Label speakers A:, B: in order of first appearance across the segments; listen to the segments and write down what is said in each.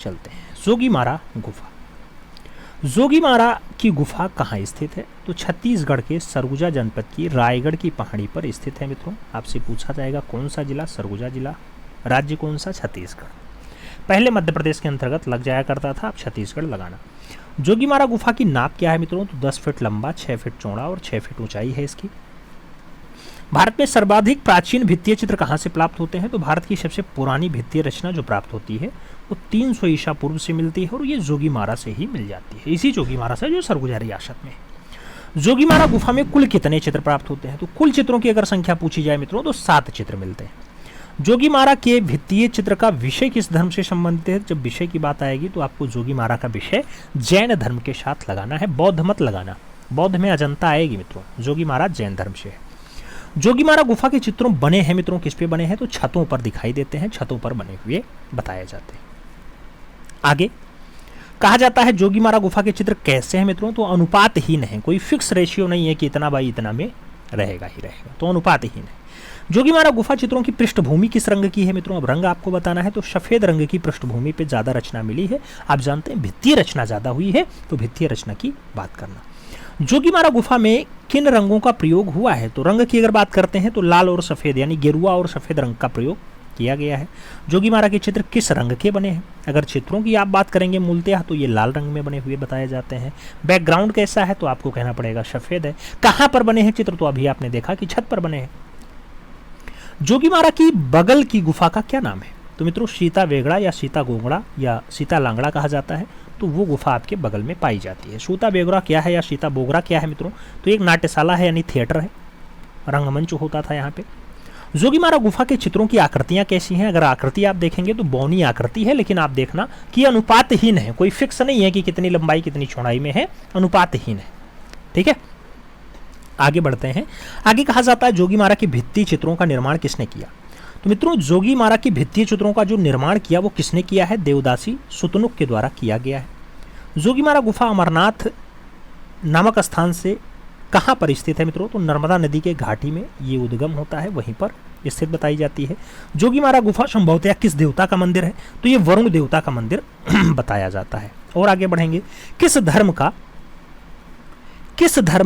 A: चलते हैं। जोगीमारा गुफा। जोगीमारा की गुफा कहाँ स्थित है? तो छत्तीसगढ़ के सरगुजा जनपद की रायगढ़ की पहाड़ी पर स्थित है मित्रों। आपसे पूछा जाएगा कौन सा जिला? सरगुजा जिला। राज्य कौन सा? छत्तीसगढ़। पहले मध्य प्रदेश के अंतर्गत लग जाया करता था, अब छत्तीसगढ़ लगाना। जोगीमारा गुफा की नाप क्या है मित्रों? तो 10 फीट लंबा, 6 फीट चौड़ा और 6 फीट ऊंचाई है इसकी। भारत में सर्वाधिक प्राचीन भित्तीय चित्र कहाँ से प्राप्त होते हैं? तो भारत की सबसे पुरानी भित्तीय रचना जो प्राप्त होती है वो 300 ईसा पूर्व से मिलती है और ये जोगीमारा से ही मिल जाती है, इसी जोगीमारा से जो सरगुजा रियासत में। जोगीमारा गुफा में कुल कितने चित्र प्राप्त होते हैं? तो कुल चित्रों की अगर संख्या पूछी जाए मित्रों तो 7 चित्र मिलते हैं। जोगीमारा के भित्तीय चित्र का विषय किस धर्म से संबंधित है? जब विषय की बात आएगी तो आपको जोगीमारा का विषय जैन धर्म के साथ लगाना है, बौद्ध मत लगाना। बौद्ध में अजंता आएगी मित्रों, जोगीमारा जैन धर्म से है। जोगीमारा गुफा के चित्रों बने हैं मित्रों, किस पे बने हैं? तो छतों पर दिखाई देते हैं, छतों पर बने हुए बताए जाते हैं। आगे कहा जाता है जोगीमारा गुफा के चित्र कैसे हैं मित्रों? तो अनुपातहीन है, कोई फिक्स रेशियो नहीं है कि इतना बाई इतना में रहेगा ही रहेगा, तो अनुपातहीन है। जोगीमारा गुफा चित्रों की पृष्ठभूमि किस रंग की है मित्रों? अब रंग आपको बताना है, तो सफेद रंग की पृष्ठभूमि पे ज्यादा रचना मिली है। आप जानते हैं भित्तीय रचना ज्यादा हुई है, तो भित्तीय रचना की बात करना। जोगीमारा गुफा में किन रंगों का प्रयोग हुआ है? तो रंग की अगर बात करते हैं तो लाल और सफेद यानी गेरुआ और सफेद रंग का प्रयोग किया गया है। जोगीमारा के चित्र किस रंग के बने हैं? अगर चित्रों की आप बात करेंगे मूलतः तो ये लाल रंग में बने हुए बताए जाते हैं। बैकग्राउंड कैसा है? तो आपको कहना पड़ेगा सफेद है। कहां पर बने हैं चित्र? तो अभी आपने देखा कि छत पर बने हैं। जोगीमारा की बगल की गुफा का क्या नाम है? तो मित्रों सीता वेगड़ा या सीता गोगड़ा या सीता लांगड़ा कहा जाता है, तो वो गुफा आपके बगल में पाई जाती है। सीता बेगड़ा क्या है या सीता बोगरा क्या है मित्रों? तो एक नाट्यशाला है यानी थिएटर है, रंगमंच होता था यहाँ पे। जोगीमारा गुफा के चित्रों की आकृतियां कैसी हैं? अगर आकृति आप देखेंगे तो बौनी आकृति है, लेकिन आप देखना कि अनुपातहीन है, कोई फिक्स नहीं है कि कितनी लंबाई कितनी चौड़ाई में है, अनुपातहीन है। ठीक है, आगे बढ़ते हैं। आगे कहा जाता है जोगीमारा की भित्ति चित्रों का निर्माण किसने किया? तो मित्रों जोगीमारा की भित्तीय चित्रों का जो निर्माण किया वो किसने किया है? देवदासी सुतनुक के द्वारा किया गया है। जोगीमारा गुफा अमरनाथ नामक स्थान से कहाँ पर स्थित है मित्रों? तो नर्मदा नदी के घाटी में ये उद्गम होता है, वहीं पर स्थित बताई जाती है। जोगीमारा गुफा संभवतः किस देवता का मंदिर है? तो ये वरुण देवता का मंदिर बताया जाता है। और आगे बढ़ेंगे, किस धर्म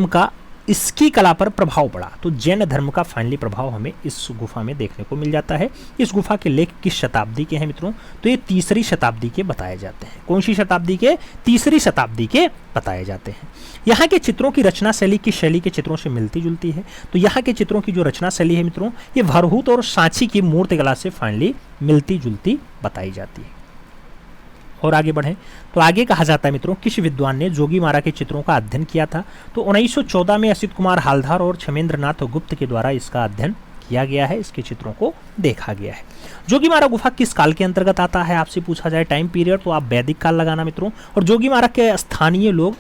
A: का इसकी कला पर प्रभाव पड़ा? तो जैन धर्म का फाइनली प्रभाव हमें इस गुफा में देखने को मिल जाता है। इस गुफा के लेख किस शताब्दी के हैं मित्रों? तो ये 3री शताब्दी के बताए जाते हैं। कौन सी शताब्दी के? 3री शताब्दी के बताए जाते हैं। यहाँ के चित्रों की रचना शैली किस शैली के चित्रों से मिलती जुलती है? तो यहाँ के चित्रों की जो रचना शैली है मित्रों, ये भरहूत और सांची की मूर्तिकला से फाइनली मिलती जुलती बताई जाती है। और आगे बढ़ें तो आगे कहा जाता है मित्रों, किस विद्वान ने जोगीमारा के चित्रों का अध्ययन किया था? तो 1914 में असित कुमार हालधार और क्षमेंद्रनाथ गुप्त के द्वारा इसका अध्ययन किया गया है, इसके चित्रों को देखा गया है। जोगीमारा गुफा किस काल के अंतर्गत आता है? आपसे पूछा जाए टाइम पीरियड तो आप वैदिक काल लगाना मित्रों। और जोगीमारा के स्थानीय लोग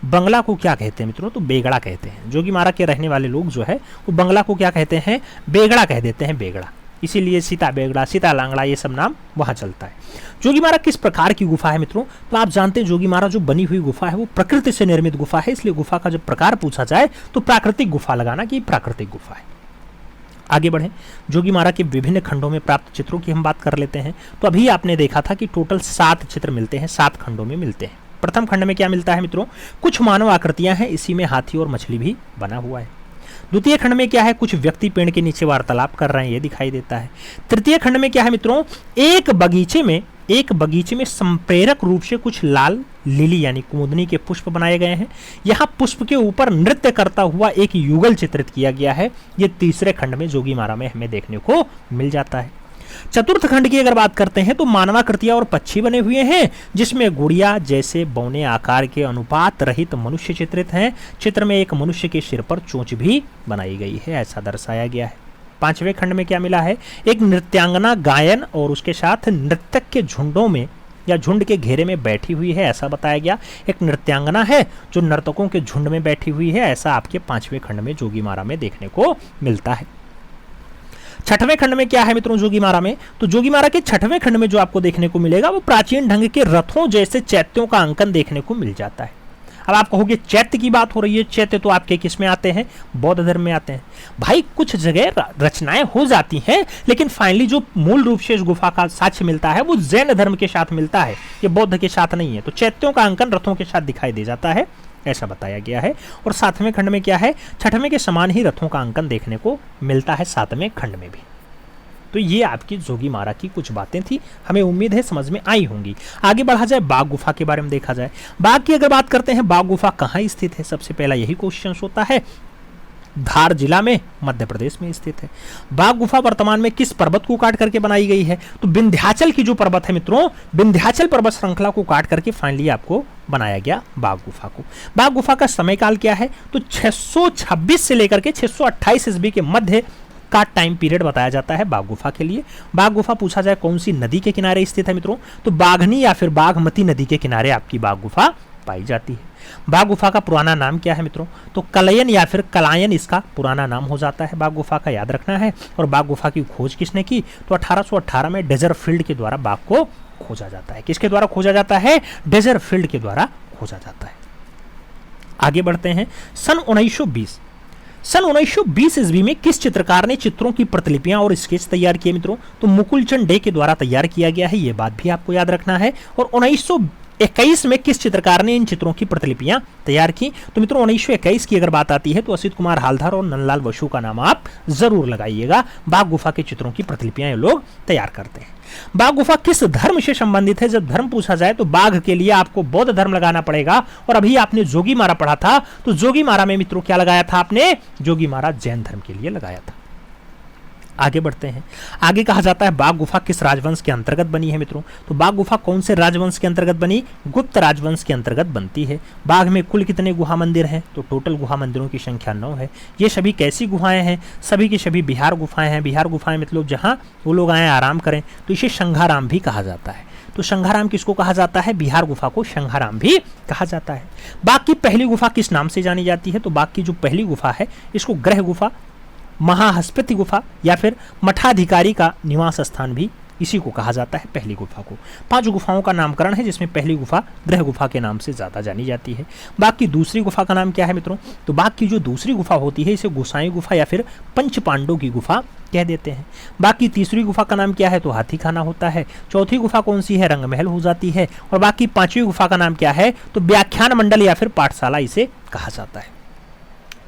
A: बंगला को क्या कहते हैं मित्रों? तो बेगड़ा कहते हैं। जोगीमारा के रहने वाले लोग जो है वो बंगला को क्या कहते हैं? बेगड़ा कह देते हैं, बेगड़ा। इसीलिए सीता बेगड़ा, सीता लांगड़ा ये सब नाम वहां चलता है। जोगीमारा किस प्रकार की गुफा है मित्रों? तो आप जानते हैं जोगीमारा जो बनी हुई गुफा है वो प्रकृति से निर्मित गुफा है, इसलिए गुफा का जब प्रकार पूछा जाए तो प्राकृतिक गुफा लगाना कि प्राकृतिक गुफा है। आगे बढ़ें, जोगीमारा के विभिन्न खंडों में प्राप्त चित्रों की हम बात कर लेते हैं। तो अभी आपने देखा था कि टोटल 7 चित्र मिलते हैं, 7 खंडों में मिलते हैं। प्रथम खंड में क्या मिलता है मित्रों? कुछ मानव आकृतियां हैं, इसी में हाथी और मछली भी बना हुआ है। द्वितीय खंड में क्या है? कुछ व्यक्ति पेड़ के नीचे वार्तालाप कर रहे हैं, ये दिखाई देता है। तृतीय खंड में क्या है मित्रों? एक बगीचे में संप्रेरक रूप से कुछ लाल लिली यानी कुमुदनी के पुष्प बनाए गए हैं। यहाँ पुष्प के ऊपर नृत्य करता हुआ एक युगल चित्रित किया गया है। ये तीसरे खंड में जोगीमारा में हमें देखने को मिल जाता है। चतुर्थ खंड की अगर बात करते हैं तो मानवाकृतियां और पक्षी बने हुए हैं, जिसमें गुड़िया जैसे बौने आकार के अनुपात रहित मनुष्य चित्रित हैं। चित्र में एक मनुष्य के सिर पर चोंच भी बनाई गई है, ऐसा दर्शाया गया है। पांचवें खंड में क्या मिला है? एक नृत्यांगना गायन और उसके साथ नृत्यक के झुंडों में या झुंड के घेरे में बैठी हुई है, ऐसा बताया गया। एक नृत्यांगना है जो नर्तकों के झुंड में बैठी हुई है, ऐसा आपके 5वें खंड में जोगीमारा में देखने को मिलता है। छठवें खंड में क्या है मित्रों जोगीमारा में? तो जोगीमारा के छठवें खंड में जो आपको देखने को मिलेगा वो प्राचीन ढंग के रथों जैसे चैत्यों का अंकन देखने को मिल जाता है। अब आप कहोगे चैत्य की बात हो रही है, चैत्य तो आपके किस में आते हैं, बौद्ध धर्म में आते हैं। भाई कुछ जगह रचनाएं हो जाती हैं, लेकिन फाइनली जो मूल रूप से इस गुफा का साक्ष्य मिलता है वो जैन धर्म के साथ मिलता है, ये बौद्ध के साथ नहीं है। तो चैत्यों का अंकन रथों के साथ दिखाई दे जाता है, ऐसा बताया गया है। और 7वें खंड में क्या है, 6वें के समान ही रथों का अंकन देखने को मिलता है 7वें खंड में भी। तो ये आपकी जोगीमारा की कुछ बातें थी, हमें उम्मीद है समझ में आई होंगी। आगे बढ़ा जाए, बाघ गुफा के बारे में देखा जाए। बाघ की अगर बात करते हैं, बाघ गुफा कहाँ स्थित है, सबसे पहला यही क्वेश्चन होता है। धार जिला में, मध्य प्रदेश में स्थित है। बाघ गुफा वर्तमान में किस पर्वत को काट करके बनाई गई है, तो विंध्याचल की जो पर्वत है मित्रों, विंध्याचल पर्वत श्रृंखला को काट करके फाइनली आपको बनाया गया बाघ गुफा को। बाघ गुफा का समय काल क्या है, तो 626 से लेकर के 628 ईस्वी के मध्य का टाइम पीरियड बताया जाता है बाघ गुफा के लिए। बाघ गुफा पूछा जाए कौन सी नदी के किनारे स्थित है मित्रों, तो बाघनी या फिर बाघमती नदी के किनारे आपकी बाघ गुफा पाई जाती है। बाघ गुफा का पुराना नाम क्या है मित्रों, तो कलयन या फिर कलायन इसका पुराना नाम हो जाता है बाघ गुफा का, याद रखना है। और बाघ गुफा की खोज किसने की, तो 1818 में डेजरफील्ड के द्वारा बाघ को खोजा जाता है। किसके द्वारा खोजा जाता है, डेजरफील्ड के द्वारा खोजा जाता है। आगे बढ़ते हैं, सन 1920 ईस्वी में किस चित्रकार ने चित्रों की प्रतिलिपियां और स्केच तैयार किए मित्रों, तो मुकुलचंद डे के द्वारा तैयार किया गया है, यह बात भी आपको याद रखना है। और 1921 में किस चित्रकार ने इन चित्रों की प्रतिलिपियां तैयार की, तो मित्रों 1921 की अगर बात आती है तो असित कुमार हालधार और नंदलाल बसु का नाम आप जरूर लगाइएगा। बाघ गुफा के चित्रों की प्रतिलिपियां ये लोग तैयार करते हैं। बाघ गुफा किस धर्म से संबंधित है, जब धर्म पूछा जाए तो बाघ के लिए आपको बौद्ध धर्म लगाना पड़ेगा। और अभी आपने जोगीमारा पढ़ा था, तो जोगीमारा में मित्रों क्या लगाया था आपने, जोगीमारा जैन धर्म के लिए लगाया था। आगे बढ़ते हैं, आगे कहा जाता है बाघ गुफा किस राजवंश के अंतर्गत बनी है मित्रों, तो बाघ गुफा कौन से राजवंश के अंतर्गत बनी, गुप्त राजवंश के अंतर्गत बनती है। बाघ में कुल कितने गुहा मंदिर हैं, तो टोटल गुहा मंदिरों की संख्या 9 है। ये सभी कैसी गुफाएं हैं, सभी की सभी बिहार गुफाएं हैं। बिहार गुफाएं मतलब जहां वो लोग आए आराम करें, तो इसे संघाराम भी कहा जाता है। तो संघाराम किसको कहा जाता है, बिहार गुफा को संघाराम भी कहा जाता है। बाघ की पहली गुफा किस नाम से जानी जाती है, तो बाघ की जो पहली गुफा है इसको ग्रह गुफा, महाहस्पति गुफा या फिर मठाधिकारी का निवास स्थान भी इसी को कहा जाता है, पहली गुफा को। 5 गुफाओं का नामकरण है, जिसमें पहली गुफा ग्रह गुफा के नाम से ज्यादा जानी जाती है। बाघ की दूसरी गुफा का नाम क्या है मित्रों, तो बाघ की जो दूसरी गुफा होती है इसे गोसाई गुफा या फिर पंच पांडवों की गुफा कह देते हैं। बाघ की तीसरी गुफा का नाम क्या है, तो हाथी खाना होता है। चौथी गुफा कौन सी है, रंग महल हो जाती है। और बाघ की 5वीं गुफा का नाम क्या है, तो व्याख्यान मंडल या फिर पाठशाला इसे कहा जाता है।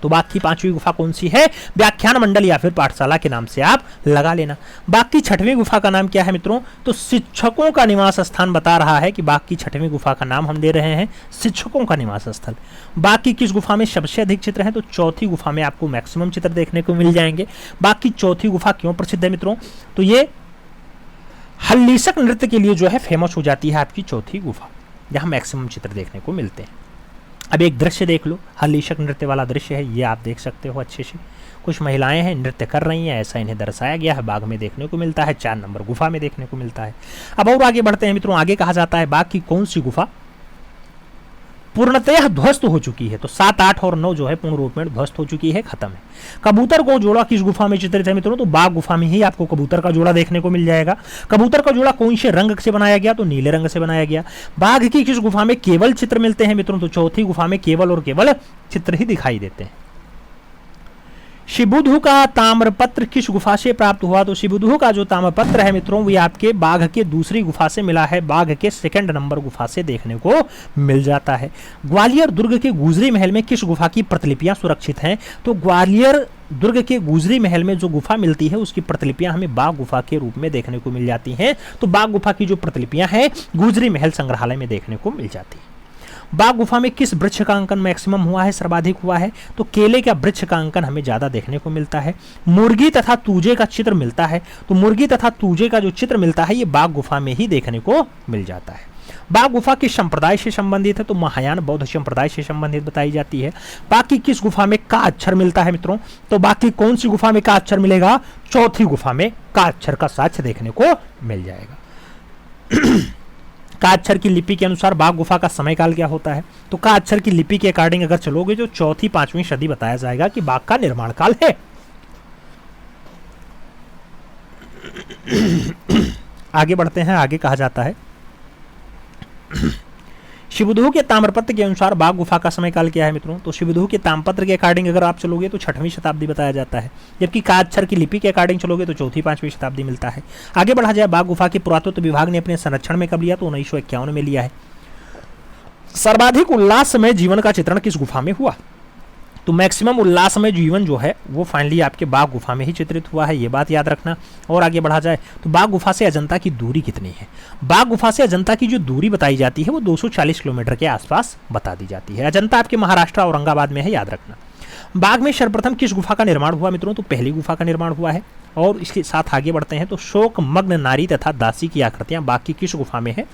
A: तो बाघ की 5वीं गुफा कौन सी है, व्याख्यान मंडल या फिर पाठशाला के नाम से आप लगा लेना। बाघ की 6वीं गुफा का नाम क्या है मित्रों, तो शिक्षकों का निवास स्थान बता रहा है कि बाघ की 6वीं गुफा का नाम हम दे रहे हैं शिक्षकों का निवास स्थल। बाघ की किस गुफा में सबसे अधिक चित्र हैं, तो चौथी गुफा में आपको मैक्सिमम चित्र देखने को मिल जाएंगे। बाघ की चौथी गुफा क्यों प्रसिद्ध है मित्रों, तो ये हल्लीसक नृत्य के लिए जो है फेमस हो जाती है आपकी चौथी गुफा, जहां मैक्सिमम चित्र देखने को मिलते हैं। अब एक दृश्य देख लो, हल्लीसक नृत्य वाला दृश्य है, ये आप देख सकते हो अच्छे से। कुछ महिलाएं हैं, नृत्य कर रही हैं, ऐसा इन्हें दर्शाया गया है। बाघ में देखने को मिलता है, 4 नंबर गुफा में देखने को मिलता है। अब और आगे बढ़ते हैं मित्रों, आगे कहा जाता है बाघ की कौन सी गुफा पूर्णतः ध्वस्त हो चुकी है, तो 7, 8 और 9 जो है पूर्ण रूप में ध्वस्त हो चुकी है, खत्म है। कबूतर को जोड़ा किस गुफा में चित्रित है मित्रों, तो बाघ गुफा में ही आपको कबूतर का जोड़ा देखने को मिल जाएगा। कबूतर का जोड़ा कौन से रंग से बनाया गया, तो नीले रंग से बनाया गया। बाघ की किस गुफा में केवल चित्र मिलते हैं मित्रों, तो चौथी गुफा में केवल और केवल चित्र ही दिखाई देते हैं। शिबुधु का ताम्रपत्र किस गुफा से प्राप्त हुआ, तो शिबुधु का जो ताम्रपत्र है मित्रों वो आपके बाघ के दूसरी गुफा से मिला है, बाघ के 2nd नंबर गुफा से देखने को मिल जाता है। ग्वालियर दुर्ग के गुजरी महल में किस गुफा की प्रतिलिपियां सुरक्षित हैं, तो ग्वालियर दुर्ग के गुजरी महल में जो गुफा मिलती है उसकी प्रतिलिपियां हमें बाघ गुफा के रूप में देखने को मिल जाती हैं। तो बाघ गुफा की जो प्रतिलिपियां हैं गुजरी महल संग्रहालय में देखने को मिल जाती है। बाघ गुफा में किस वृक्ष का अंकन मैक्सिमम हुआ है, सर्वाधिक हुआ है, तो केले का वृक्ष का अंकन हमें ज्यादा देखने को मिलता है। मुर्गी तथा तूजे का चित्र मिलता है, तो मुर्गी तथा तूजे का जो चित्र मिलता है ये बाघ गुफा में ही देखने को मिल जाता है। बाघ गुफा किस संप्रदाय से संबंधित है, तो महायान बौद्ध संप्रदाय से संबंधित बताई जाती है। बाघ की किस गुफा में का अक्षर मिलता है मित्रों, तो बाघ की कौन सी गुफा में का अक्षर मिलेगा, चौथी गुफा में का अक्षर का साक्ष्य देखने को मिल जाएगा। का अक्षर की लिपि के अनुसार बाघ गुफा का समय काल क्या होता है, तो का अक्षर की लिपि के अकॉर्डिंग अगर चलोगे जो 4वीं 5वीं सदी बताया जाएगा कि बाघ का निर्माण काल है। आगे बढ़ते हैं, आगे कहा जाता है शिवधू के ताम्रपत्र के अनुसार बाघ गुफा का समय काल क्या है मित्रों? तो शिवधू के ताम्रपत्र के अकॉर्डिंग अगर आप चलोगे तो 6वीं शताब्दी बताया जाता है, जबकि काच्छर की लिपि के अकॉर्डिंग चलोगे तो 4वीं-5वीं शताब्दी मिलता है। आगे बढ़ा जाए, बाघ गुफा के पुरातत्व विभाग ने अपने संरक्षण में कब लिया? तो 1951 में लिया है। सर्वाधिक उल्लासमय जीवन का चित्रण किस गुफा में हुआ? तो मैक्सिमम उल्लासमय जीवन जो है वो फाइनली आपके बाघ गुफा में ही चित्रित हुआ है, ये बात याद रखना। और आगे बढ़ा जाए तो बाघ गुफा से अजंता की दूरी कितनी है? बाघ गुफा से अजंता की जो दूरी बताई जाती है वो 240 किलोमीटर के आसपास बता दी जाती है। अजंता आपके महाराष्ट्र औरंगाबाद में है, याद रखना। बाघ में सर्वप्रथम किस गुफा का निर्माण हुआ मित्रों? तो पहली गुफा का निर्माण हुआ है। और इसके साथ आगे बढ़ते हैं तो शोकमग्न नारी तथा दासी की आकृतियां बाघ की किस गुफा में है?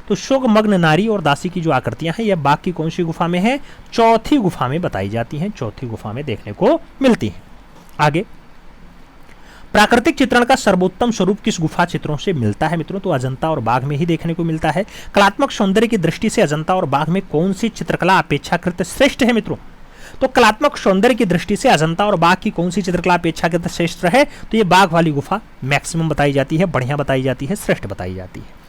A: तो शोकमग्न नारी और दासी की जो आकृतियां हैं यह बाघ की कौन सी गुफा में है? चौथी गुफा में बताई जाती हैं, चौथी गुफा में देखने को मिलती हैं। आगे, प्राकृतिक चित्रण का सर्वोत्तम स्वरूप किस गुफा चित्रों से मिलता है मित्रों? तो अजंता और बाघ में ही देखने को मिलता है। कलात्मक सौंदर्य की दृष्टि से अजंता और बाघ में कौन सी चित्रकला अपेक्षाकृत श्रेष्ठ है मित्रों? तो कलात्मक सौंदर्य की दृष्टि से अजंता और बाघ की कौन सी चित्रकला अपेक्षाकृत श्रेष्ठ है? तो ये बाघ वाली गुफा मैक्सिमम बताई जाती है, बढ़िया बताई जाती है, श्रेष्ठ बताई जाती है।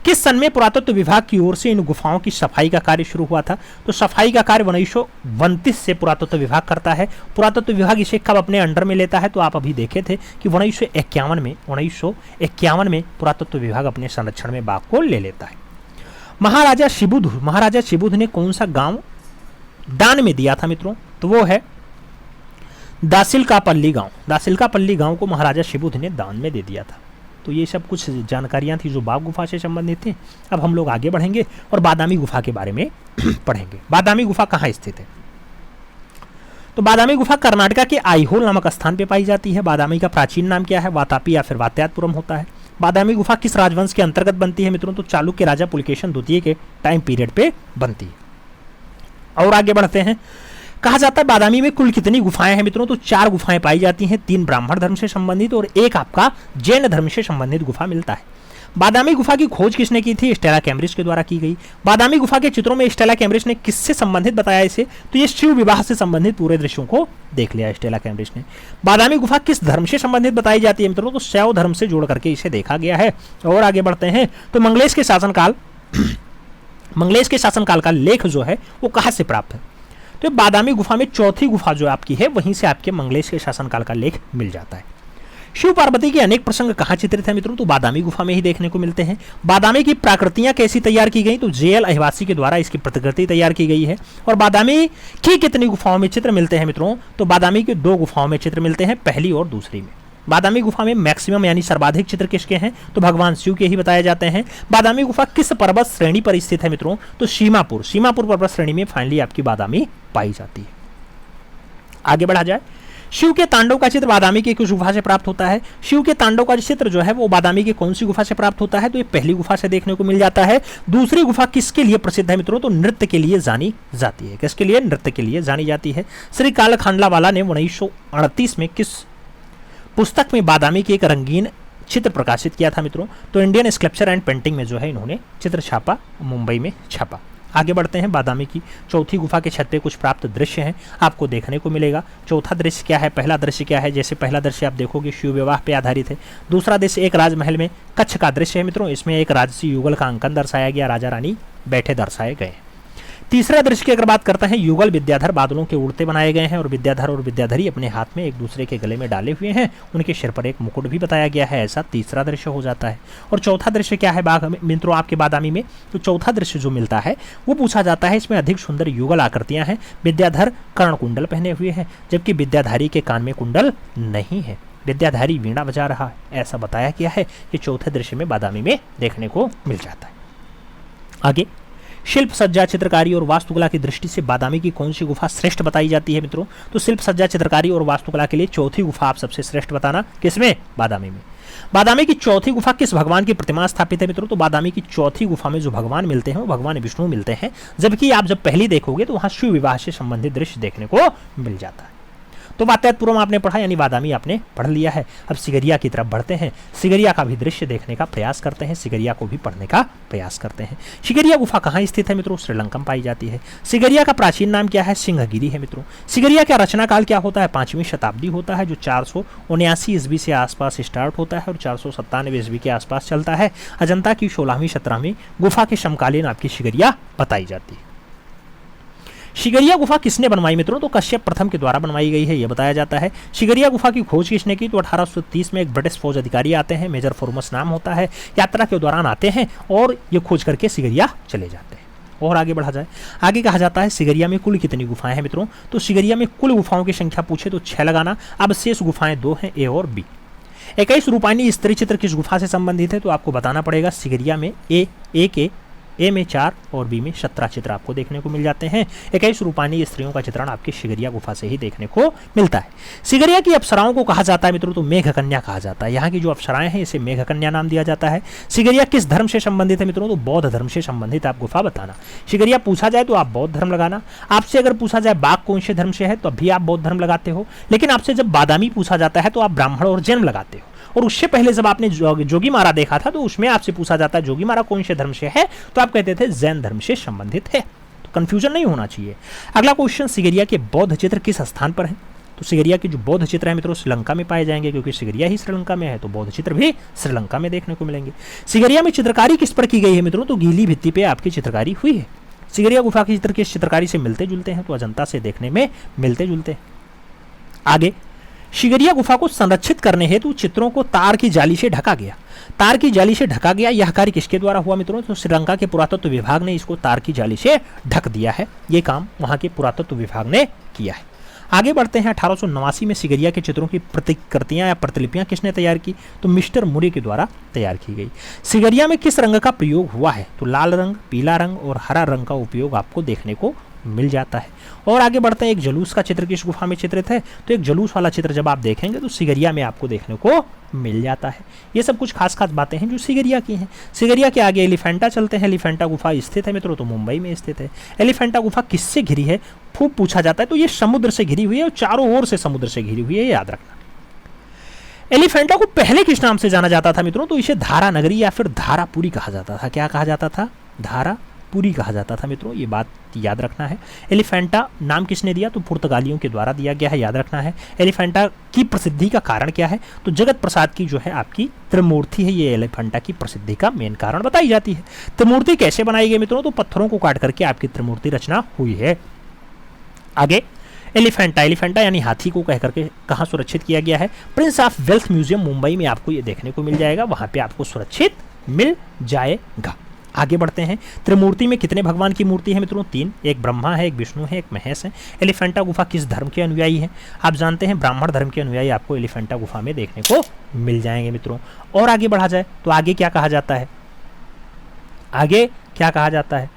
A: किस सन में पुरातत्व विभाग की ओर से इन गुफाओं की सफाई का कार्य शुरू हुआ था? तो सफाई का कार्य 1929 से पुरातत्व विभाग करता है। पुरातत्व विभाग इसे कब अपने अंडर में लेता है? तो आप अभी देखे थे कि 1951 में पुरातत्व विभाग अपने संरक्षण में बाघ को ले लेता है। महाराजा शिबुध ने कौन सा गांव दान में दिया था मित्रों? तो वो है दासिलकापल्ली गांव। दासिलकापल्ली गांव को महाराजा शिबुध ने दान में दे दिया था। तो ये सब कुछ जानकारियां थी जो बाघ गुफा से संबंधित थी। अब हम लोग आगे बढ़ेंगे और बादामी गुफा के बारे में पढ़ेंगे। बादामी गुफा कहाँ स्थित है? तो बादामी गुफा कर्नाटका के आईहोल नामक स्थान पे पाई जाती है। बादामी का प्राचीन नाम क्या है? वातापी या फिर वात्यातपुरम होता है। बादामी गुफा किस राजवंश के अंतर्गत बनती है मित्रों? तो चालुक्य राजा पुलकेशन द्वितीय के टाइम पीरियड पे बनती है। और आगे बढ़ते हैं, कहा जाता है बादामी में कुल कितनी गुफाएं हैं मित्रों? तो 4 गुफाएं पाई जाती हैं, 3 ब्राह्मण धर्म से संबंधित और एक आपका जैन धर्म से संबंधित गुफा मिलता है। बादामी गुफा की खोज किसने की थी? स्टेला कैम्ब्रिज के द्वारा की गई। बादामी गुफा के चित्रों में स्टेला कैम्ब्रिज ने किससे संबंधित बताया इसे? तो ये शिव विवाह से संबंधित पूरे दृश्यों को देख लिया स्टेला कैम्ब्रिज ने। बादामी गुफा किस धर्म से संबंधित बताई जाती है मित्रों? तो शैव धर्म से जोड़ करके इसे देखा गया है। और आगे बढ़ते हैं तो मंगलेश के शासनकाल का लेख जो है वो कहाँ से प्राप्त है? तो बादामी गुफा में चौथी गुफा जो आपकी है वहीं से आपके मंगलेश के शासनकाल का लेख मिल जाता है। शिव पार्वती के अनेक प्रसंग कहाँ चित्रित है मित्रों? तो बादामी गुफा में ही देखने को मिलते हैं। बादामी की प्राकृतियां कैसी तैयार की गई? तो जेएल अहिवासी के द्वारा इसकी प्रतिकृति तैयार की गई है। और बादामी की कितनी गुफाओं में चित्र मिलते हैं मित्रों? तो बादामी के 2 गुफाओं में चित्र मिलते हैं, पहली और दूसरी में। बादामी गुफा में मैक्सिमम यानी सर्वाधिक चित्र किसके हैं? तो भगवान शिव के ही बताए जाते हैं। बादामी गुफा किस पर्वत श्रेणी पर स्थित है मित्रों? तो सीमापुर पर्वत श्रेणी में फाइनली आपकी बादामी पाई जाती है। आगे बढ़ा जाए, शिव के तांडव का चित्र बादामी की किस गुफा से प्राप्त होता है? शिव के तांडव का चित्र जो है वो बादामी की कौन सी गुफा से प्राप्त होता है? तो ये पहली गुफा से देखने को मिल जाता है। दूसरी गुफा किसके लिए प्रसिद्ध है मित्रों? तो नृत्य के लिए जानी जाती है। किसके लिए? नृत्य के लिए जानी जाती है। श्री काल खांडलावाला ने 1938 में किस पुस्तक में बादामी की एक रंगीन चित्र प्रकाशित किया था मित्रों? तो इंडियन स्कल्पचर एंड पेंटिंग में जो है इन्होंने चित्र छापा, मुंबई में छापा। आगे बढ़ते हैं, बादामी की चौथी गुफा के छत पे कुछ प्राप्त दृश्य हैं आपको देखने को मिलेगा। चौथा दृश्य क्या है? पहला दृश्य क्या है? जैसे पहला दृश्य आप देखोगे शिव विवाह पे आधारित है। दूसरा दृश्य एक राजमहल में कच्छ का दृश्य है मित्रों, इसमें एक राजसी युगल का अंकन दर्शाया गया, राजा रानी बैठे दर्शाए गए। तीसरा दृश्य की अगर बात करते हैं, युगल विद्याधर बादलों के उड़ते बनाए गए हैं और विद्याधर और विद्याधरी अपने हाथ में एक दूसरे के गले में डाले हुए हैं, उनके सिर पर एक मुकुट भी बताया गया है। ऐसा तीसरा दृश्य हो जाता है। और चौथा दृश्य क्या है मित्रों आपके बादामी में? तो चौथा दृश्य जो मिलता है वो पूछा जाता है, इसमें अधिक सुंदर युगल आकृतियां हैं। विद्याधर कर्ण कुंडल पहने हुए हैं जबकि विद्याधारी के कान में कुंडल नहीं है। विद्याधारी वीणा बजा रहा है, ऐसा बताया गया है। ये चौथे दृश्य में बादामी में देखने को मिल जाता है। आगे, शिल्प सज्जा, चित्रकारी और वास्तुकला की दृष्टि से बादामी की कौन सी गुफा श्रेष्ठ बताई जाती है मित्रों? तो शिल्प सज्जा, चित्रकारी और वास्तुकला के लिए चौथी गुफा आप सबसे श्रेष्ठ बताना। किसमें? बादामी में। बादामी की चौथी गुफा किस भगवान की प्रतिमा स्थापित है मित्रों? तो बादामी की चौथी गुफा में जो भगवान मिलते हैं वो भगवान विष्णु मिलते हैं, जबकि आप जब पहली देखोगे तो वहां शिव विवाह से संबंधित दृश्य देखने को मिल जाता है। तो वातायतपुरम आपने पढ़ा यानी बादामी आपने पढ़ लिया है। अब सिगरिया की तरफ बढ़ते हैं, सिगरिया का भी दृश्य देखने का प्रयास करते हैं, सिगरिया को भी पढ़ने का प्रयास करते हैं। सिगरिया गुफा कहाँ स्थित है मित्रों? श्रीलंका में पाई जाती है। सिगरिया का प्राचीन नाम क्या है? सिंहगिरी है मित्रों। सिगरिया का रचना काल क्या होता है? 5वीं शताब्दी होता है, जो 479 ईस्वी से आसपास स्टार्ट होता है और 497 ईस्वी के आसपास चलता है। अजंता की 16वीं 17वीं गुफा के समकालीन आपकी सिगरिया बताई जाती है। सिगरिया गुफा किसने बनवाई मित्रों? तो कश्यप प्रथम के द्वारा बनवाई गई है, यह बताया जाता है। सिगरिया गुफा की खोज किसने की? तो 1830 में एक ब्रिटिश फौज अधिकारी आते हैं, मेजर फॉर्मस नाम होता है, यात्रा के दौरान आते हैं और ये खोज करके सिगरिया चले जाते हैं। और आगे बढ़ा जाए, आगे कहा जाता है सिगरिया में कुल कितनी गुफाएं हैं मित्रों? तो सिगरिया में कुल गुफाओं की संख्या पूछे तो 6 लगाना। अब शेष गुफाएं 2 हैं, ए और बी। 21 रूपानी स्त्री चित्र किस गुफा से संबंधित है? तो आपको बताना पड़ेगा। सिगरिया में ए में 4 और बी में 17 चित्र आपको देखने को मिल जाते हैं। 21 रूपानी स्त्रियों का चित्रण आपके सिगरिया गुफा से ही देखने को मिलता है। सिगरिया की अप्सराओं को कहा जाता है मित्रों? तो मेघकन्या कहा जाता है। यहाँ की जो अप्सराएं हैं इसे मेघकन्या नाम दिया जाता है। सिगरिया किस धर्म से संबंधित है मित्रों? तो बौद्ध धर्म से संबंधित आप गुफा बताना। सिगरिया पूछा जाए तो आप बौद्ध धर्म लगाना। आपसे अगर पूछा जाए बाघ कौन से धर्म से है तो अभी आप बौद्ध धर्म लगाते हो, लेकिन आपसे जब बादामी पूछा जाता है तो आप ब्राह्मण और जैन लगाते हो। और उससे पहले जब आपने जोगीमारा देखा था तो उसमें आपसे पूछा जाता है जोगीमारा कौन से धर्म से है, तो आप कहते थे जैन धर्म से संबंधित है। तो कंफ्यूजन नहीं होना चाहिए। अगला क्वेश्चन, सिगरिया के बौद्ध चित्र किस स्थान पर है? तो सिगरिया के जो बौद्ध चित्र है मित्रों श्रीलंका में पाए जाएंगे, क्योंकि सिगरिया ही श्रीलंका में है तो बौद्ध चित्र भी श्रीलंका में देखने को मिलेंगे। सिगरिया में चित्रकारी किस पर की गई है मित्रों? तो गीली भित्ति पे आपकी चित्रकारी हुई है। सिगरिया गुफा के चित्र किस चित्रकारी से मिलते जुलते हैं? तो अजंता से देखने में मिलते जुलते हैं। आगे, सिगरिया गुफा को संरक्षित करने हेतु चित्रों को तार की जाली से ढका गया। तार की जाली से ढका गया, यह कार्य किसके द्वारा हुआ मित्रों? तो श्रीलंका के पुरातत्व विभाग ने इसको तार की जाली से ढक दिया है। ये काम वहां के पुरातत्व विभाग ने किया है। आगे बढ़ते हैं, 1889 में सिगरिया के चित्रों की प्रतिकृतियां या प्रतिलिपियां किसने तैयार की? तो मिस्टर मुरे के द्वारा तैयार की गई। सिगरिया में किस रंग का प्रयोग हुआ है? तो लाल रंग, पीला रंग और हरा रंग का उपयोग आपको देखने को मिल जाता है। और आगे बढ़ते हैं, एक जुलूस का चित्र किस गुफा में चित्रित है? तो एक जुलूस वाला चित्र जब आप देखेंगे तो सिगरिया में आपको देखने को मिल जाता है। ये सब कुछ खास खास बातें हैं जो सिगरिया की हैं। सिगरिया के आगे एलिफेंटा चलते हैं। एलिफेंटा गुफा स्थित है मित्रों, तो मुंबई में स्थित है। एलिफेंटा गुफा किससे घिरी है? खूब पूछा जाता है। तो ये समुद्र से घिरी हुई है और चारों ओर से समुद्र से घिरी हुई है, याद रखना। एलिफेंटा को पहले किस नाम से जाना जाता था मित्रों? तो इसे धारा नगरी या फिर धारापुरी कहा जाता था। क्या कहा जाता था? धारापुरी कहा जाता था मित्रों, ये बात याद रखना है। एलिफेंटा नाम किसने दिया? तो पुर्तगालियों के द्वारा दिया गया है, याद रखना है। एलिफेंटा की प्रसिद्धि का कारण क्या है? तो जगत प्रसाद की जो है आपकी त्रिमूर्ति है, ये एलिफेंटा की प्रसिद्धि का मेन कारण बताई जाती है। त्रिमूर्ति कैसे बनाई गई मित्रों? तो पत्थरों को काट करके आपकी त्रिमूर्ति रचना हुई है। आगे, एलिफेंटा यानी हाथी को कह करके कहाँ सुरक्षित किया गया है? Prince of wealth museum Mumbai में आपको ये देखने को मिल जाएगा, वहां पे आपको सुरक्षित मिल जाएगा। आगे बढ़ते हैं, त्रिमूर्ति में कितने भगवान की मूर्ति है मित्रों? 3, एक ब्रह्मा है, एक विष्णु है, एक महेश है। एलिफेंटा गुफा किस धर्म के अनुयायी है? आप जानते हैं ब्राह्मण धर्म के अनुयायी आपको एलिफेंटा गुफा में देखने को मिल जाएंगे मित्रों। और आगे बढ़ा जाए तो आगे क्या कहा जाता है? आगे क्या कहा जाता है?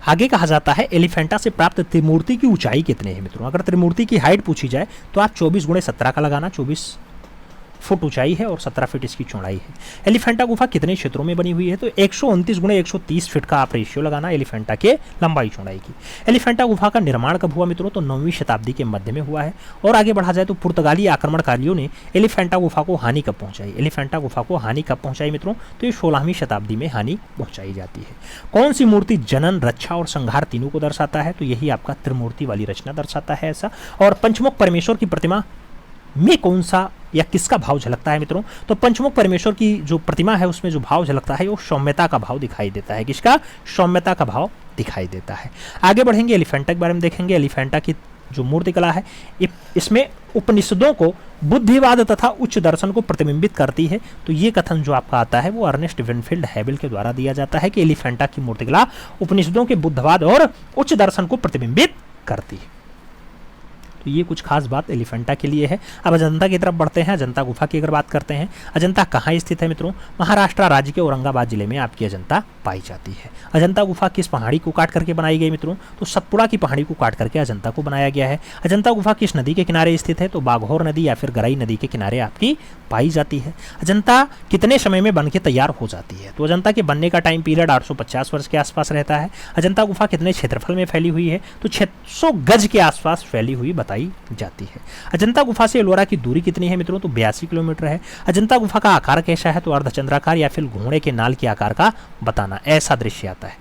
A: आगे कहा जाता है एलिफेंटा से प्राप्त त्रिमूर्ति की ऊंचाई कितनी है मित्रों? अगर त्रिमूर्ति की हाइट पूछी जाए तो आप 24 × 17 का लगाना। 24 फुट ऊंचाई है और 17 फीट इसकी चौड़ाई है। एलिफेंटा गुफा कितने क्षेत्रों में बनी हुई है? तो 129 × 130 फीट का आप रेशियो लगाना एलिफेंटा के लंबाई चौड़ाई की। एलिफेंटा गुफा का निर्माण कब हुआ मित्रों? तो 9वीं शताब्दी के मध्य में हुआ है। और आगे बढ़ा जाए तो पुर्तगाली आक्रमणकारियों ने एलिफेंटा गुफा को हानि कब पहुंचाई? एलिफेंटा गुफा को हानि कब पहुंचाई मित्रों? तो ये 16वीं शताब्दी में हानि पहुंचाई जाती है। कौन सी मूर्ति जनन, रक्षा और संहार तीनों को दर्शाता है? तो यही आपका त्रिमूर्ति वाली रचना दर्शाता है ऐसा। और पंचमुख परमेश्वर की प्रतिमा में कौन सा या किसका भाव झलकता है मित्रों? तो पंचमुख परमेश्वर की जो प्रतिमा है उसमें जो भाव झलकता है वो सौम्यता का भाव दिखाई देता है। किसका? सौम्यता का भाव दिखाई देता है। आगे बढ़ेंगे, एलिफेंटा के बारे में देखेंगे। एलिफेंटा की जो मूर्तिकला है इसमें उपनिषदों को, बुद्धिवाद तथा उच्च दर्शन को प्रतिबिंबित करती है। तो ये कथन जो आपका आता है वो अर्नेस्ट विनफील्ड हैबल के द्वारा दिया जाता है कि एलिफेंटा की मूर्तिकला उपनिषदों के बुद्धवाद और उच्च दर्शन को प्रतिबिंबित करती है। तो ये कुछ खास बात एलिफेंटा के लिए है। अब अजंता की तरफ बढ़ते हैं। अजंता गुफा की अगर बात करते हैं, अजंता कहाँ स्थित है मित्रों? महाराष्ट्र राज्य के औरंगाबाद जिले में आपकी अजंता पाई जाती है। अजंता गुफा किस पहाड़ी को काट करके बनाई गई मित्रों? तो सतपुड़ा की पहाड़ी को काट करके अजंता को बनाया गया है। अजंता गुफा किस नदी के किनारे स्थित है? तो बाघौर नदी या फिर गराई नदी के किनारे आपकी पाई जाती है। अजंता कितने समय में बनके तैयार हो जाती है? तो अजंता के बनने का टाइम पीरियड 850 वर्ष के आसपास रहता है। अजंता गुफा कितने क्षेत्रफल में फैली हुई है? तो 600 गज के आसपास फैली हुई बताई जाती है। अजंता गुफा से एलोरा की दूरी कितनी है मित्रों? तो 82 किलोमीटर है। अजंता गुफा का आकार कैसा है? तो अर्धचंद्राकार या फिर घोड़े के नाल के आकार का बताना, ऐसा दृश्य आता है।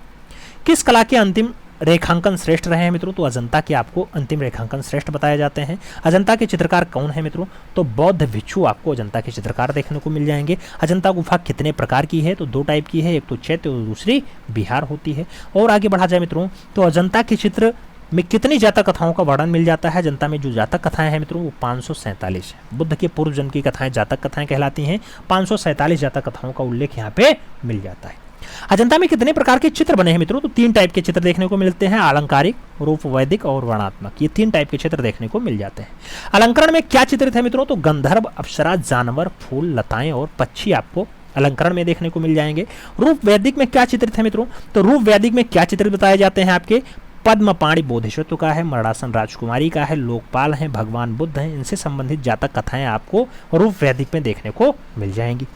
A: किस कला के अंतिम रेखांकन श्रेष्ठ रहे हैं मित्रों? तो अजंता के आपको अंतिम रेखांकन श्रेष्ठ बताए जाते हैं। अजंता के चित्रकार कौन है मित्रों? तो बौद्ध भिक्षु आपको अजंता के चित्रकार देखने को मिल जाएंगे। अजंता गुफा कितने प्रकार की है? तो 2 टाइप की है, एक तो चैत्य और दूसरी बिहार होती है। और आगे बढ़ा जाए मित्रों, तो अजंता के चित्र में कितनी जातक कथाओं का वर्णन मिल जाता है? अजंता में जो जातक कथाएं हैं मित्रों वो 547 है। बुद्ध के पूर्व जन्म की कथाएं जातक कथाएं कहलाती हैं। 547 जातक कथाओं का उल्लेख यहाँ पे मिल जाता है। अजंता में कितने प्रकार के चित्र बने हैं मित्रों? तो 3 टाइप के चित्र देखने को मिलते हैं, अलंकारिक, रूप वैदिक और वर्णात्मक। ये 3 टाइप के चित्र देखने को मिल जाते हैं। अलंकरण में क्या चित्रित है मित्रों? तो गंधर्व, अप्सरा, जानवर, फूल, लताएं और पक्षी आपको अलंकरण में देखने को मिल जाएंगे। रूप वैदिक में क्या चित्रित है मित्रों? तो रूप वैदिक में क्या चित्र बताए जाते हैं आपके? पद्मपाणि बोधिसत्व का है, मरणासन राजकुमारी का है, लोकपाल है, भगवान बुद्ध हैं, इनसे संबंधित जातक कथाएं आपको रूप वैदिक में देखने को मिल जाएंगी।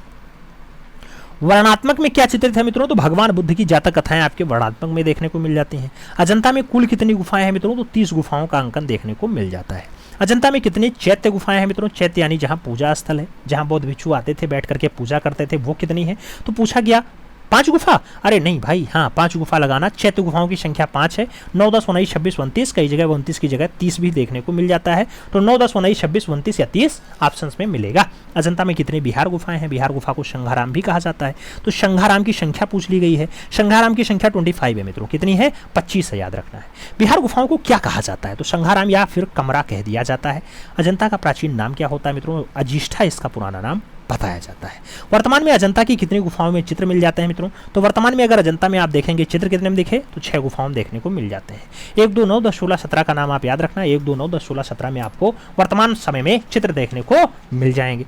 A: वर्णात्मक में क्या चित्रित है मित्रों? तो भगवान बुद्ध की जातक कथाएं आपके वर्णात्मक में देखने को मिल जाती हैं। अजंता में कुल कितनी गुफाएं हैं मित्रों? तो 30 गुफाओं का अंकन देखने को मिल जाता है। अजंता में कितनी चैत्य गुफाएं हैं मित्रों? चैत्य यानी जहां पूजा स्थल है, जहां बौद्ध भिक्षु आते थे बैठ करके पूजा करते थे, वो कितनी है? तो पूछा गया 5 गुफा। अरे नहीं भाई, हाँ 5 गुफा लगाना। चैत्य गुफाओं की संख्या 5 है। 9, 10, 19, 26, 29, कई जगह 29 की जगह 30 भी देखने को मिल जाता है। तो 9, 10, 19, 26, 29 या 30 ऑप्शंस में मिलेगा। अजंता में कितनी बिहार गुफाएं हैं? बिहार गुफा को शंघाराम भी कहा जाता है। तो शंघाराम की संख्या पूछ ली गई है। शंघाराम की संख्या 25 है मित्रों। कितनी है? 25 है, याद रखना है। बिहार गुफाओं को क्या कहा जाता है? तो शंघाराम या फिर कमरा कह दिया जाता है। अजंता का प्राचीन नाम क्या होता है मित्रों? अजिष्ठा इसका पुराना नाम बताया जाता है। वर्तमान में अजंता की कितनी गुफाओं में चित्र मिल जाते हैं मित्रों? तो वर्तमान में अगर अजंता में आप देखेंगे चित्र कितने में दिखे? तो 6 गुफाओं में देखने को मिल जाते हैं। 1, 2, 9, 10, 16, 17 का नाम आप याद रखना। 1, 2, 9, 10, 16, 17 में आपको वर्तमान समय में चित्र देखने को मिल जाएंगे।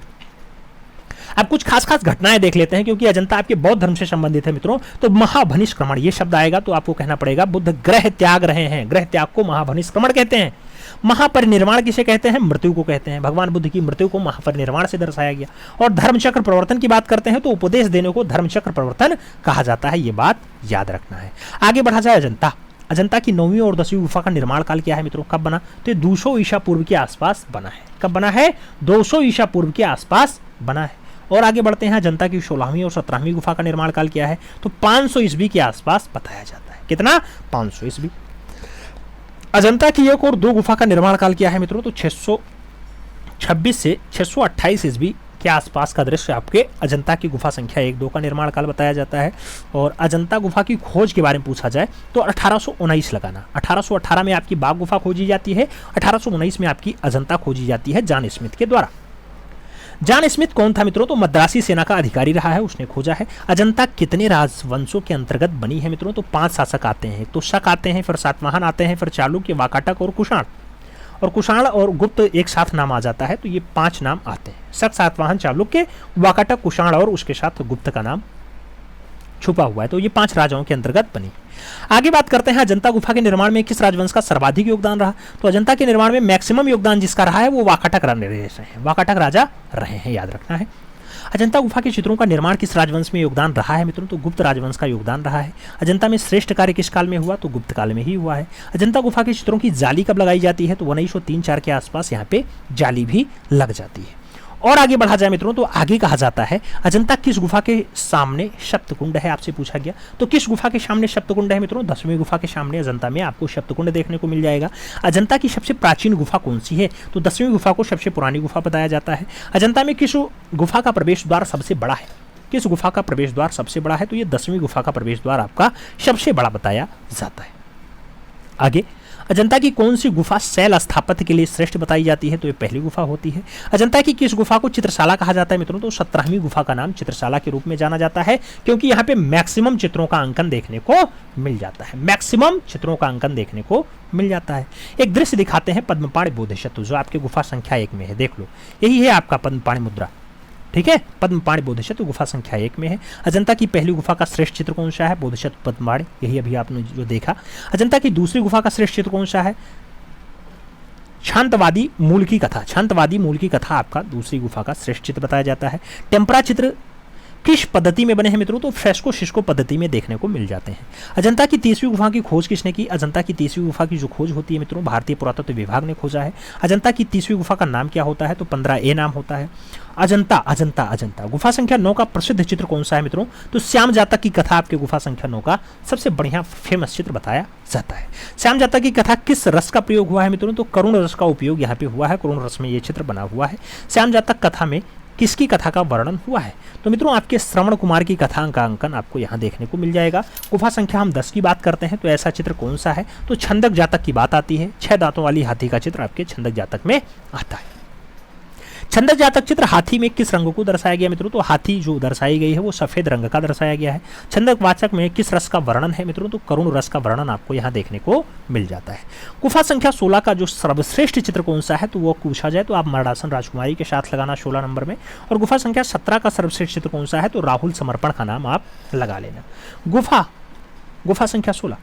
A: अब कुछ खास घटनाएं देख लेते हैं, क्योंकि अजंता आपके बौद्ध धर्म से संबंधित है मित्रों। तो महाभनिष्क्रमण ये शब्द आएगा तो आपको कहना पड़ेगा बुद्ध ग्रह त्याग रहे हैं। ग्रह त्याग को महाभनिष्क्रमण कहते हैं। महापरिनिर्वाण किसे कहते हैं? मृत्यु को कहते हैं। भगवान बुद्ध की मृत्यु को महापरिनिर्वाण से दर्शाया गया। और धर्मचक्र प्रवर्तन की बात करते हैं तो उपदेश देने को धर्मचक्र प्रवर्तन कहा जाता है। ये बात याद रखना है। आगे बढ़ा जाए अजंता। अजंता की 9वीं और 10वीं गुफा का निर्माण काल क्या है मित्रों? कब बना? तो 200 ईसा पूर्व के आसपास बना है। कब बना है? 200 ईसा पूर्व के आसपास बना है। और आगे बढ़ते हैं। अजंता की 16वीं और 17वीं गुफा का निर्माण काल क्या है? तो 500 ईस्वी के आसपास बताया जाता है। कितना? 500 ईस्वी। अजंता की 1 और 2 गुफा का निर्माण काल क्या है मित्रों? तो 626 से 628 ईस्वी के आसपास का दृश्य आपके अजंता की गुफा संख्या 1, 2 का निर्माण काल बताया जाता है। और अजंता गुफा की खोज के बारे में पूछा जाए तो 1819 लगाना। 1818 में आपकी बाघ गुफा खोजी जाती है। 1819 में आपकी अजंता खोजी जाती है जॉन स्मिथ के द्वारा। जॉन स्मिथ कौन था मित्रों? तो मद्रासी सेना का अधिकारी रहा है, उसने खोजा है। अजंता कितने राजवंशों के अंतर्गत बनी है मित्रों? तो 5 शासक आते हैं। तो शक आते हैं, फिर सातवाहन आते हैं, फिर चालुक्य, वाकाटक और कुषाण। और कुषाण और गुप्त एक साथ नाम आ जाता है। तो ये 5 नाम आते हैं। शक, सातवाहन, चालुक्य, वाकाटक, कुषाण और उसके साथ गुप्त का नाम छुपा हुआ है। तो ये 5 राजाओं के अंतर्गत बनी। आगे बात करते हैं अजंता गुफा के निर्माण में किस राजवंश का सर्वाधिक योगदान रहा? तो अजंता के निर्माण में मैक्सिमम योगदान जिसका रहा है वो वाकाटक वाकाटक राजा रहे हैं, याद रखना है। अजंता गुफा के चित्रों का निर्माण किस राजवंश में योगदान रहा है मित्रों? तो गुप्त राजवंश का योगदान रहा है। अजंता में श्रेष्ठ कार्य किस काल में हुआ? तो गुप्त काल में ही हुआ है। अजंता गुफा के चित्रों की जाली कब लगाई जाती है? तो 1903-4 के आसपास यहाँ पे जाली भी लग जाती है। और आगे बढ़ा जाए मित्रों तो आगे कहा जाता है अजंता किस गुफा के सामने सप्तकुंड है? आपसे पूछा गया। तो किस गुफा के सामने सप्तकुंड है मित्रों? 10वीं गुफा के सामने अजंता में आपको सप्तकुंड देखने को मिल जाएगा। अजंता की सबसे प्राचीन गुफा कौन सी है? तो 10वीं गुफा को सबसे पुरानी गुफा बताया जाता है। अजंता में किस गुफा का प्रवेश द्वार सबसे बड़ा है? किस गुफा का प्रवेश द्वार सबसे बड़ा है? तो ये 10वीं गुफा का प्रवेश द्वार आपका सबसे बड़ा बताया जाता है। आगे अजंता की कौन सी गुफा शैल स्थापत्य के लिए श्रेष्ठ बताई जाती है? तो ये पहली गुफा होती है। अजंता की किस गुफा को चित्रशाला कहा जाता है मित्रों? तो 17वीं गुफा का नाम चित्रशाला के रूप में जाना जाता है, क्योंकि यहाँ पे मैक्सिमम चित्रों का अंकन देखने को मिल जाता है। मैक्सिमम चित्रों का अंकन देखने को मिल जाता है। एक दृश्य दिखाते हैं पद्मपाणि बोधिसत्व, जो आपके गुफा संख्या 1 में है। देख लो, यही है आपका पद्मपाणि मुद्रा। ठीक है, पद्मपाणि बोधिसत्व गुफा संख्या 1 में है। अजंता की पहली गुफा का श्रेष्ठ चित्र कौन सा है? बोधिसत्व पद्मपाणि, यही अभी आपने जो देखा। अजंता की दूसरी गुफा का श्रेष्ठ चित्र कौन सा है? शांतवादी मूल की कथा। शांतवादी मूल की कथा आपका दूसरी गुफा का श्रेष्ठ चित्र बताया जाता है। टेम्परा चित्र किस पद्धति में बने हैं मित्रों? तो फ्रेस्को शिस्को पद्धति में देखने को मिल जाते हैं। अजंता की 30वीं गुफा की खोज किसने की? अजंता की 30वीं गुफा की जो खोज होती है मित्रों, भारतीय पुरातत्व विभाग ने खोजा है। अजंता की 30वीं गुफा का नाम क्या होता है? तो 15A नाम होता है। अजंता अजंता अजंता गुफा संख्या 9 का प्रसिद्ध चित्र कौन सा है मित्रों? तो श्याम जातक की कथा आपके गुफा संख्या 9 का सबसे बढ़िया फेमस चित्र बताया जाता है। श्याम जातक की कथा किस रस का प्रयोग हुआ है मित्रों? तो करुण रस का उपयोग यहाँ पे हुआ है। करुण रस में ये चित्र बना हुआ है। श्याम जातक कथा में किसकी कथा का वर्णन हुआ है? तो मित्रों आपके श्रवण कुमार की कथा का अंकन आपको यहाँ देखने को मिल जाएगा। गुफा संख्या हम 10 की बात करते हैं, तो ऐसा चित्र कौन सा है? तो छंदक जातक की बात आती है। 6 दांतों वाली हाथी का चित्र आपके छंदक जातक में आता है। छंदक जातक चित्र हाथी में किस रंग को दर्शाया गया मित्रों? तो हाथी जो दर्शाई गई है वो सफेद रंग का दर्शाया गया है। छंदक वाचक में किस रस का वर्णन है मित्रों? तो करुण रस का वर्णन आपको यहाँ देखने को मिल जाता है। गुफा संख्या 16 का जो सर्वश्रेष्ठ चित्र कौन सा है? तो वो पूछा जाए तो आप मरणासन राजकुमारी के साथ लगाना 16 नंबर में। और गुफा संख्या 17 का सर्वश्रेष्ठ चित्र कौन सा है? तो राहुल समर्पण का नाम आप लगा लेना। गुफा संख्या 16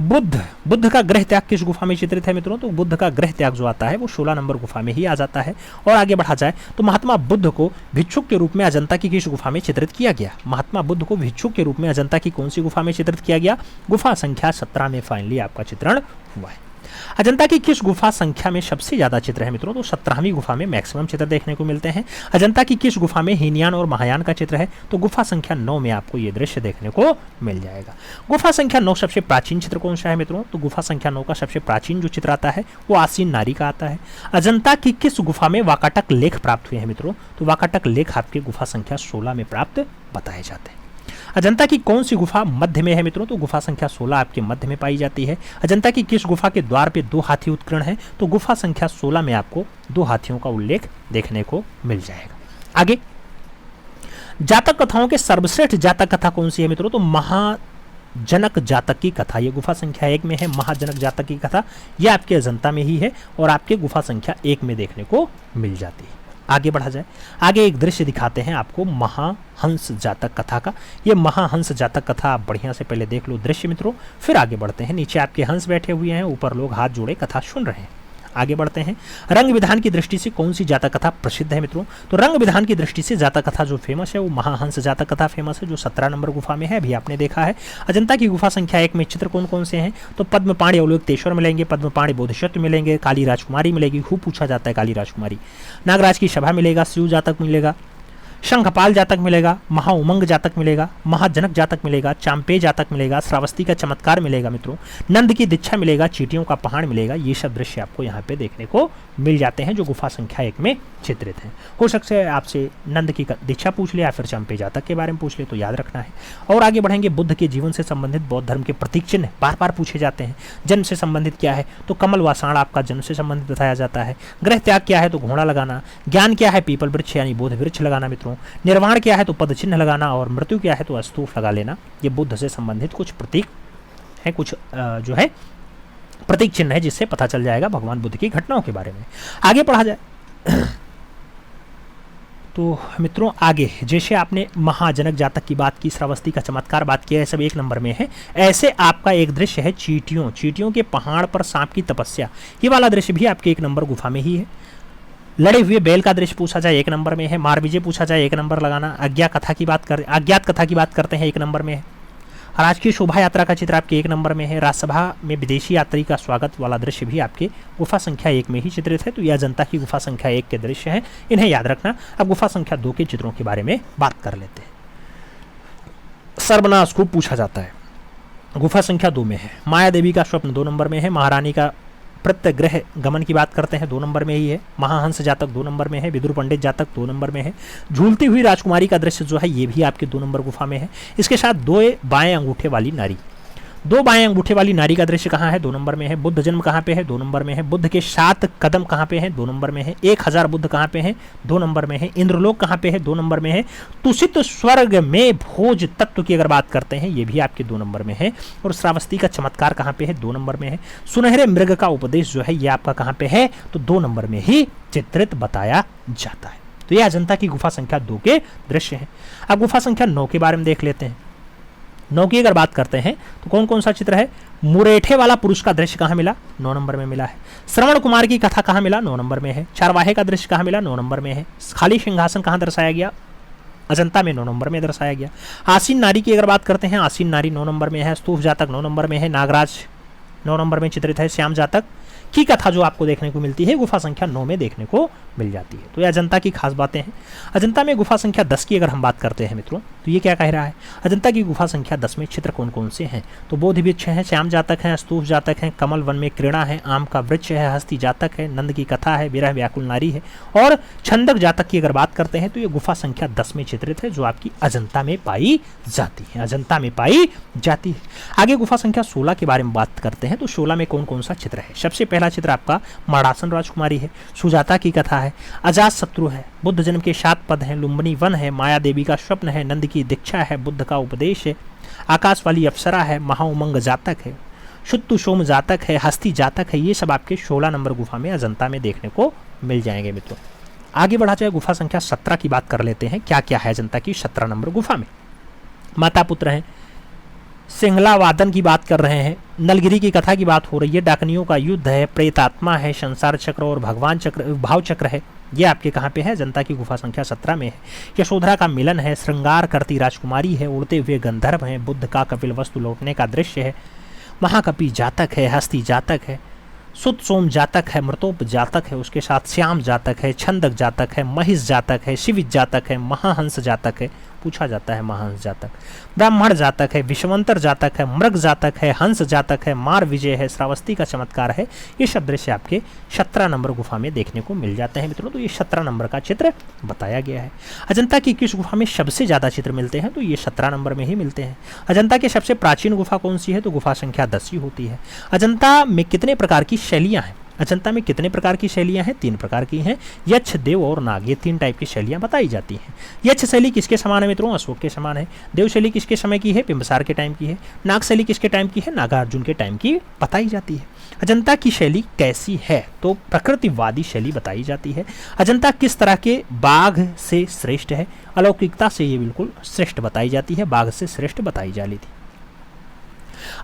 A: बुद्ध का गृह त्याग किस गुफा में चित्रित है मित्रों? तो बुद्ध का गृह त्याग जो आता है वो 16 नंबर गुफा में ही आ जाता है। और आगे बढ़ा जाए तो महात्मा बुद्ध को भिक्षुक के रूप में अजंता की किस गुफा में चित्रित किया गया? महात्मा बुद्ध को भिक्षुक के रूप में अजंता की कौन सी गुफा में चित्रित किया गया? गुफा संख्या 17 में फाइनली आपका चित्रण हुआ है। अजंता की किस गुफा संख्या में सबसे ज्यादा चित्र है मित्रों? तो 17वीं गुफा में मैक्सिमम चित्र देखने को मिलते हैं। अजंता की किस गुफा में हीनयान और महायान का चित्र है? तो गुफा संख्या 9 में आपको ये दृश्य देखने को मिल जाएगा। गुफा संख्या 9 सबसे प्राचीन चित्र कौन सा है मित्रों? तो गुफा संख्या 9 का सबसे प्राचीन जो चित्र आता है वो आसीन नारी का आता है। अजंता की किस गुफा में वाकाटक लेख प्राप्त हुए हैं मित्रों? तो वाकाटक लेख आपके गुफा संख्या 16 में प्राप्त बताए जाते हैं। अजंता की कौन सी गुफा मध्य में है मित्रों? तो गुफा संख्या 16 आपके मध्य में पाई जाती है। अजंता की किस गुफा के द्वार पे 2 हाथी उत्कीर्ण है? तो गुफा संख्या 16 में आपको 2 हाथियों का उल्लेख देखने को मिल जाएगा। आगे जातक कथाओं के सर्वश्रेष्ठ जातक कथा कौन सी है मित्रों? तो महाजनक जातक की कथा, ये गुफा संख्या 1 में है। महाजनक जातक की कथा ये आपके अजंता में ही है और आपके गुफा संख्या 1 में देखने को मिल जाती है। आगे बढ़ा जाए, आगे एक दृश्य दिखाते हैं आपको महाहंस जातक कथा का। ये महाहंस जातक कथा आप बढ़िया से पहले देख लो दृश्य मित्रों, फिर आगे बढ़ते हैं। नीचे आपके हंस बैठे हुए हैं, ऊपर लोग हाथ जोड़े कथा सुन रहे हैं। आगे बढ़ते हैं। रंग विधान की दृष्टि से कौन सी जातक कथा प्रसिद्ध है मित्रों? तो रंग विधान की दृष्टि से जातक कथा जो फेमस है वो महाहंस जातक कथा फेमस है, जो 17 नंबर गुफा में है, अभी आपने देखा है। अजंता की गुफा संख्या 1 में चित्र कौन कौन से हैं? तो पद्मपाणि अवलोकितेश्वर मिलेंगे, पद्मपाणि बोधिसत्व मिलेंगे, काली राजकुमारी मिलेगी, खूब पूछा जाता है काली राजकुमारी, नागराज की सभा मिलेगा, शिव जातक मिलेगा, शंखपाल जातक मिलेगा, महाउमंग जातक मिलेगा, महाजनक जातक मिलेगा, चांपे जातक मिलेगा, श्रावस्ती का चमत्कार मिलेगा मित्रों, नंद की दीक्षा मिलेगा, चींटियों का पहाड़ मिलेगा। ये सब दृश्य आपको यहाँ पे देखने को मिल जाते हैं जो गुफा संख्या 1 में चित्रित हैं। हो सकता है आपसे नंद की दीक्षा पूछ ले या फिर चंपे जातक के बारे में पूछ ले, तो याद रखना है। और आगे बढ़ेंगे। बुद्ध के जीवन से संबंधित बौद्ध धर्म के प्रतीक चिन्ह बार बार पूछे जाते हैं। जन्म से संबंधित क्या है? तो कमल व साण आपका जन्म से संबंधित बताया जाता है। गृह त्याग क्या है? तो घोड़ा लगाना। ज्ञान क्या है? पीपल वृक्ष यानी बोध वृक्ष लगाना मित्रों। निर्वाण क्या है? तो पद चिन्ह लगाना। और मृत्यु क्या है? तो स्तूप लगा लेना। ये बुद्ध से संबंधित कुछ प्रतीक है, कुछ जो है प्रतीक चिन्ह है, जिससे पता चल जाएगा भगवान बुद्ध की घटनाओं के बारे में। आगे पढ़ा जाए तो मित्रों आगे जैसे आपने महाजनक जातक की बात की, श्रावस्ती का चमत्कार बात किया है, सब 1 नंबर में है। ऐसे आपका एक दृश्य है चींटियों के पहाड़ पर सांप की तपस्या, ये वाला दृश्य भी आपके 1 नंबर गुफा में ही है। लड़े हुए बैल का दृश्य पूछा जाए 1 नंबर में है। मार विजय पूछा जाए 1 नंबर लगाना। अज्ञात कथा की बात करते हैं 1 नंबर में है। राजकीय शोभा यात्रा का चित्र आपके 1 नंबर में है। राज्यसभा में विदेशी यात्री का स्वागत वाला दृश्य भी आपके गुफा संख्या 1 में ही चित्रित है। तो यह अजंता की गुफा संख्या 1 के दृश्य हैं, इन्हें याद रखना। अब गुफा संख्या 2 के चित्रों के बारे में बात कर लेते हैं। सर्वनाश खूब पूछा जाता है, गुफा संख्या 2 में है। माया देवी का स्वप्न 2 नंबर में है। महारानी का प्रत्यग्रह गमन की बात करते हैं 2 नंबर में ही है। महाहंस जातक 2 नंबर में है। विदुर पंडित जातक 2 नंबर में है। झूलती हुई राजकुमारी का दृश्य जो है ये भी आपके 2 नंबर गुफा में है। इसके साथ 2 बाएं अंगूठे वाली नारी। दो बाएं अंगूठे वाली नारी का दृश्य कहाँ है? 2 नंबर में है। बुद्ध जन्म कहाँ पे है? 2 नंबर में है। बुद्ध के 7 कदम कहाँ पे हैं? 2 नंबर में है। 1000 बुद्ध कहाँ पे हैं? 2 नंबर में है। इंद्रलोक कहाँ पे है? 2 नंबर में है। तुषित स्वर्ग में भोज तत्व की अगर बात करते हैं, ये भी आपके 2 नंबर में है। और श्रावस्ती का चमत्कार कहाँ पे है? 2 नंबर में है। सुनहरे मृग का उपदेश जो है ये आपका कहाँ पे है? तो 2 नंबर में ही चित्रित बताया जाता है। तो ये अजंता की गुफा संख्या 2 के दृश्य हैं। अब गुफा संख्या 9 के बारे में देख लेते हैं। 9 की अगर बात करते हैं तो कौन कौन सा चित्र है? मुरेठे वाला पुरुष का दृश्य कहाँ मिला? 9 नंबर में मिला है। श्रवण कुमार की कथा कहाँ मिला? 9 नंबर में है। चारवाहे का दृश्य कहाँ मिला? 9 नंबर में है। खाली सिंहासन कहाँ दर्शाया गया? अजंता में 9 नंबर में दर्शाया गया। आसीन नारी की अगर बात करते हैं, आसीन नारी 9 नंबर में है। स्तूप जातक 9 नंबर में है। नागराज 9 नंबर में चित्रित है। श्याम जातक की कथा जो आपको देखने को मिलती है गुफा संख्या 9 में देखने को मिल जाती है। तो ये अजंता की खास बातें हैं। अजंता में गुफा संख्या 10 की अगर हम बात करते हैं मित्रों, तो ये क्या कह रहा है? अजंता की गुफा संख्या 10 में चित्र कौन कौन से हैं? तो बोधि वृक्ष हैं, श्याम जातक हैं, स्तूप जातक हैं, कमल वन में क्रीड़ा है, आम का वृक्ष है, हस्ती जातक है, नंद की कथा है, विरह व्याकुल नारी है और छंदक जातक की अगर बात करते हैं तो ये गुफा संख्या 10 में चित्रित है, जो आपकी अजंता में पाई जाती है। अजंता में पाई जाती है। आगे गुफा संख्या 16 के बारे में बात करते हैं। तो 16 में कौन कौन सा चित्र है? सबसे पहला चित्र आपका माड़ासन राजकुमारी है, सुजाता की कथा है, अजात शत्रु है, बुद्ध जन्म के 7 पद हैं, लुम्बिनी वन है, माया देवी का स्वप्न है, नंद की दीक्षा है, बुद्ध का उपदेश है, आकाश वाली अप्सरा है, महाउमंग जातक है, शुत्तु सोम जातक है, हस्ती जातक है। ये सब आपके 16 नंबर गुफा में अजंता में देखने को मिल जाएंगे मित्रों। आगे बढ़ा जाए गुफा संख्या 17 की बात कर लेते हैं। क्या क्या है अजंता की 17 नंबर गुफा में? माता पुत्र हैं, सिंगला वादन की बात कर रहे हैं, नलगिरी की कथा की बात हो रही है, डाकनियों का युद्ध है, प्रेतात्मा है, संसार चक्र और भगवान चक्र भाव चक्र है। ये आपके कहाँ पे है? जनता की गुफा संख्या 17 में है। यशोधरा का मिलन है, श्रृंगार करती राजकुमारी है, उड़ते हुए गंधर्व हैं, बुद्ध का कपिल वस्तु लौटने का दृश्य है, महाकपि जातक है, हस्ती जातक है, सुत सोम जातक है, मृतोप जातक है, उसके साथ श्याम जातक है, छंदक जातक है, महिष जातक है, शिवित जातक है, महाहंस जातक है, पूछा जाता है महाहंस जातक, ब्राह्मण जातक है, विश्वंतर जातक है, मृग जातक है, हंस जातक है, मार विजय है, श्रावस्ती का चमत्कार है। ये सब दृश्य आपके 17 नंबर गुफा में देखने को मिल जाते हैं मित्रों। तो ये 17 नंबर का चित्र बताया गया है। अजंता की किस गुफा में सबसे ज़्यादा चित्र मिलते हैं? तो ये 17 नंबर में ही मिलते हैं। अजंता की सबसे प्राचीन गुफा कौन सी है? तो गुफा संख्या 10 ही होती है। अजंता में कितने प्रकार की शैलियाँ हैं? अजंता में कितने प्रकार की शैलियाँ हैं? 3 प्रकार की हैं, यक्ष, देव और नाग। ये 3 टाइप की शैलियाँ बताई जाती हैं। यक्ष शैली किसके समान है मित्रों? अशोक के समान है। देव शैली किसके समय की है? बिंबिसार के टाइम की है। नाग शैली किसके टाइम की है? नागार्जुन के टाइम की बताई जाती है। अजंता की शैली कैसी है? तो प्रकृतिवादी शैली बताई जाती है। अजंता किस तरह के बाघ से श्रेष्ठ है? अलौकिकता से ये बिल्कुल श्रेष्ठ बताई जाती है, बाघ से श्रेष्ठ बताई जा रही थी।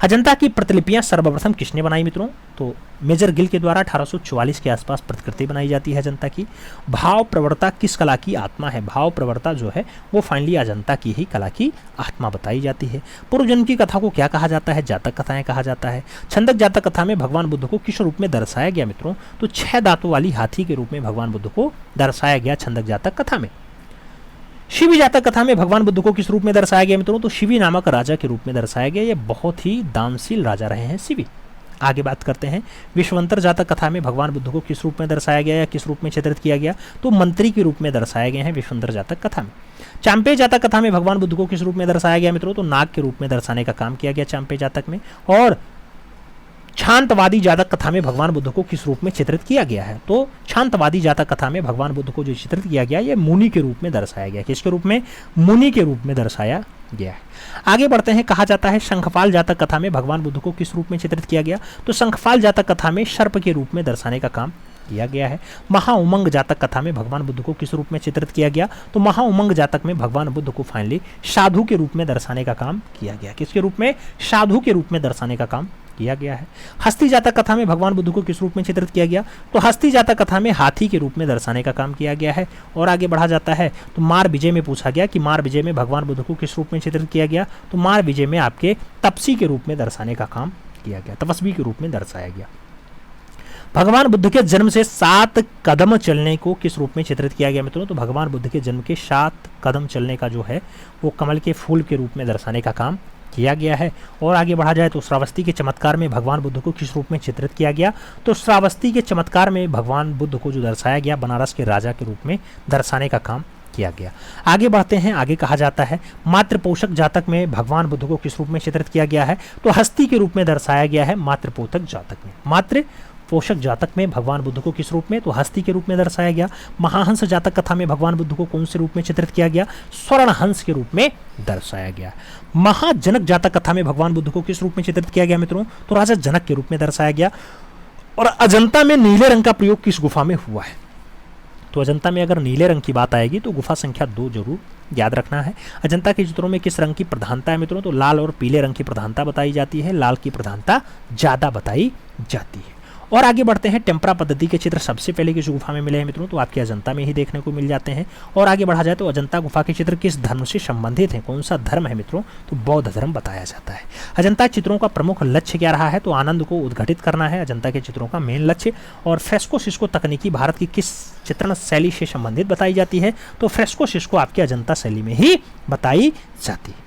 A: अजंता की प्रतिलिपियां सर्वप्रथम किसने बनाई मित्रों? तो मेजर गिल के द्वारा 1844 के आसपास प्रतिकृति बनाई जाती है अजंता की। भाव प्रवरता किस कला की आत्मा है? भाव प्रवरता जो है वो फाइनली अजंता की ही कला की आत्मा बताई जाती है। पूर्व जन्म की कथा को क्या कहा जाता है? जातक कथाएं कहा जाता है। छंदक जातक कथा में भगवान बुद्ध को किस रूप में दर्शाया गया मित्रों? तो 6 दांतों वाली हाथी के रूप में भगवान बुद्ध को दर्शाया गया छंदक जातक कथा में। शिवी जातक कथा में भगवान बुद्ध को किस रूप में दर्शाया गया मित्रों? तो शिवी नामक राजा के रूप में दर्शाया गया। ये बहुत ही दानशील राजा रहे हैं शिवी। आगे बात करते हैं विश्वंतर जातक कथा में भगवान बुद्ध को किस रूप में दर्शाया गया या किस रूप में चित्रित किया गया? तो मंत्री के रूप में दर्शाए गए हैं विश्वंतर जातक कथा में। चांपे जातक कथा में भगवान बुद्ध को किस रूप में दर्शाया गया मित्रों? तो नाग के रूप में दर्शाने का काम किया गया चांपे जातक में। और शांतवादी जातक कथा में भगवान बुद्ध को किस रूप में चित्रित किया गया है? तो शांतवादी जातक कथा में भगवान बुद्ध को जो चित्रित किया गया ये मुनि के रूप में दर्शाया गया। किसके रूप में? मुनि के रूप में दर्शाया गया है। आगे बढ़ते हैं। कहा जाता है शंखपाल जातक कथा में भगवान बुद्ध को किस रूप में चित्रित किया गया? तो शंखपाल जातक कथा में सर्प के रूप में दर्शाने का काम किया गया है। महाउमंग जातक कथा में भगवान बुद्ध को किस रूप में चित्रित किया गया? तो महाउमंग जातक में भगवान बुद्ध को फाइनली साधु के रूप में दर्शाने का काम किया गया। किसके रूप में? साधु के रूप में दर्शाने का काम किया गया है। हस्ती जातक कथा में भगवान बुद्ध को किस रूप में चित्रित किया गया? तो हस्ती जातक कथा में हाथी के रूप में दर्शाने का काम किया गया है। और आगे बढ़ा जाता है तो मार विजय में पूछा गया कि मार विजय में भगवान बुद्ध को किस रूप में चित्रित किया गया? तो मार विजय में आपके तपसी के रूप में दर्शाने का काम किया गया, तपस्वी के रूप में दर्शाया गया। भगवान बुद्ध के जन्म से 7 कदम चलने को किस रूप में चित्रित किया गया मित्रों? तो भगवान बुद्ध के जन्म के 7 कदम चलने का जो है वो कमल के फूल के रूप में दर्शाने का काम किया गया है। और आगे बढ़ा जाए तो श्रावस्ती के चमत्कार में भगवान बुद्ध को किस रूप में चित्रित किया गया? तो श्रावस्ती के चमत्कार में भगवान बुद्ध को जो दर्शाया गया बनारस के राजा के रूप में दर्शाने का काम किया गया। आगे बढ़ते हैं, आगे कहा जाता है मातृ पोषक जातक में भगवान बुद्ध को किस रूप में चित्रित किया गया है, तो हस्ती के रूप में दर्शाया गया है मातृ पोषक जातक में। मातृ पोषक जातक में भगवान बुद्ध को किस रूप में, तो हस्ती के रूप में दर्शाया गया। महाहंस जातक कथा में भगवान बुद्ध को कौन से रूप में चित्रित किया गया, स्वर्ण हंस के रूप में दर्शाया गया। महाजनक जातक कथा में भगवान बुद्ध को किस रूप में चित्रित किया गया मित्रों, तो राजा जनक के रूप में दर्शाया गया। और अजंता में नीले रंग का प्रयोग किस गुफा में हुआ है, तो अजंता में अगर नीले रंग की बात आएगी तो गुफा संख्या 2 जरूर याद रखना है। अजंता के चित्रों में किस रंग की प्रधानता है मित्रों, तो लाल और पीले रंग की प्रधानता बताई जाती है। लाल की प्रधानता ज्यादा बताई जाती है। और आगे बढ़ते हैं, टेम्परा पद्धति के चित्र सबसे पहले किस गुफा में मिले हैं मित्रों, तो आपके अजंता में ही देखने को मिल जाते हैं। और आगे बढ़ा जाए तो अजंता गुफा के चित्र किस धर्म से संबंधित हैं, कौन सा धर्म है मित्रों, तो बौद्ध धर्म बताया जाता है। अजंता चित्रों का प्रमुख लक्ष्य क्या रहा है, तो आनंद को उद्घाटित करना है अजंता के चित्रों का मेन लक्ष्य। और फ्रेस्को सिस्को तकनीकी भारत की किस चित्रण शैली से संबंधित बताई जाती है, तो फ्रेस्को सिस्को आपके अजंता शैली में ही बताई जाती है।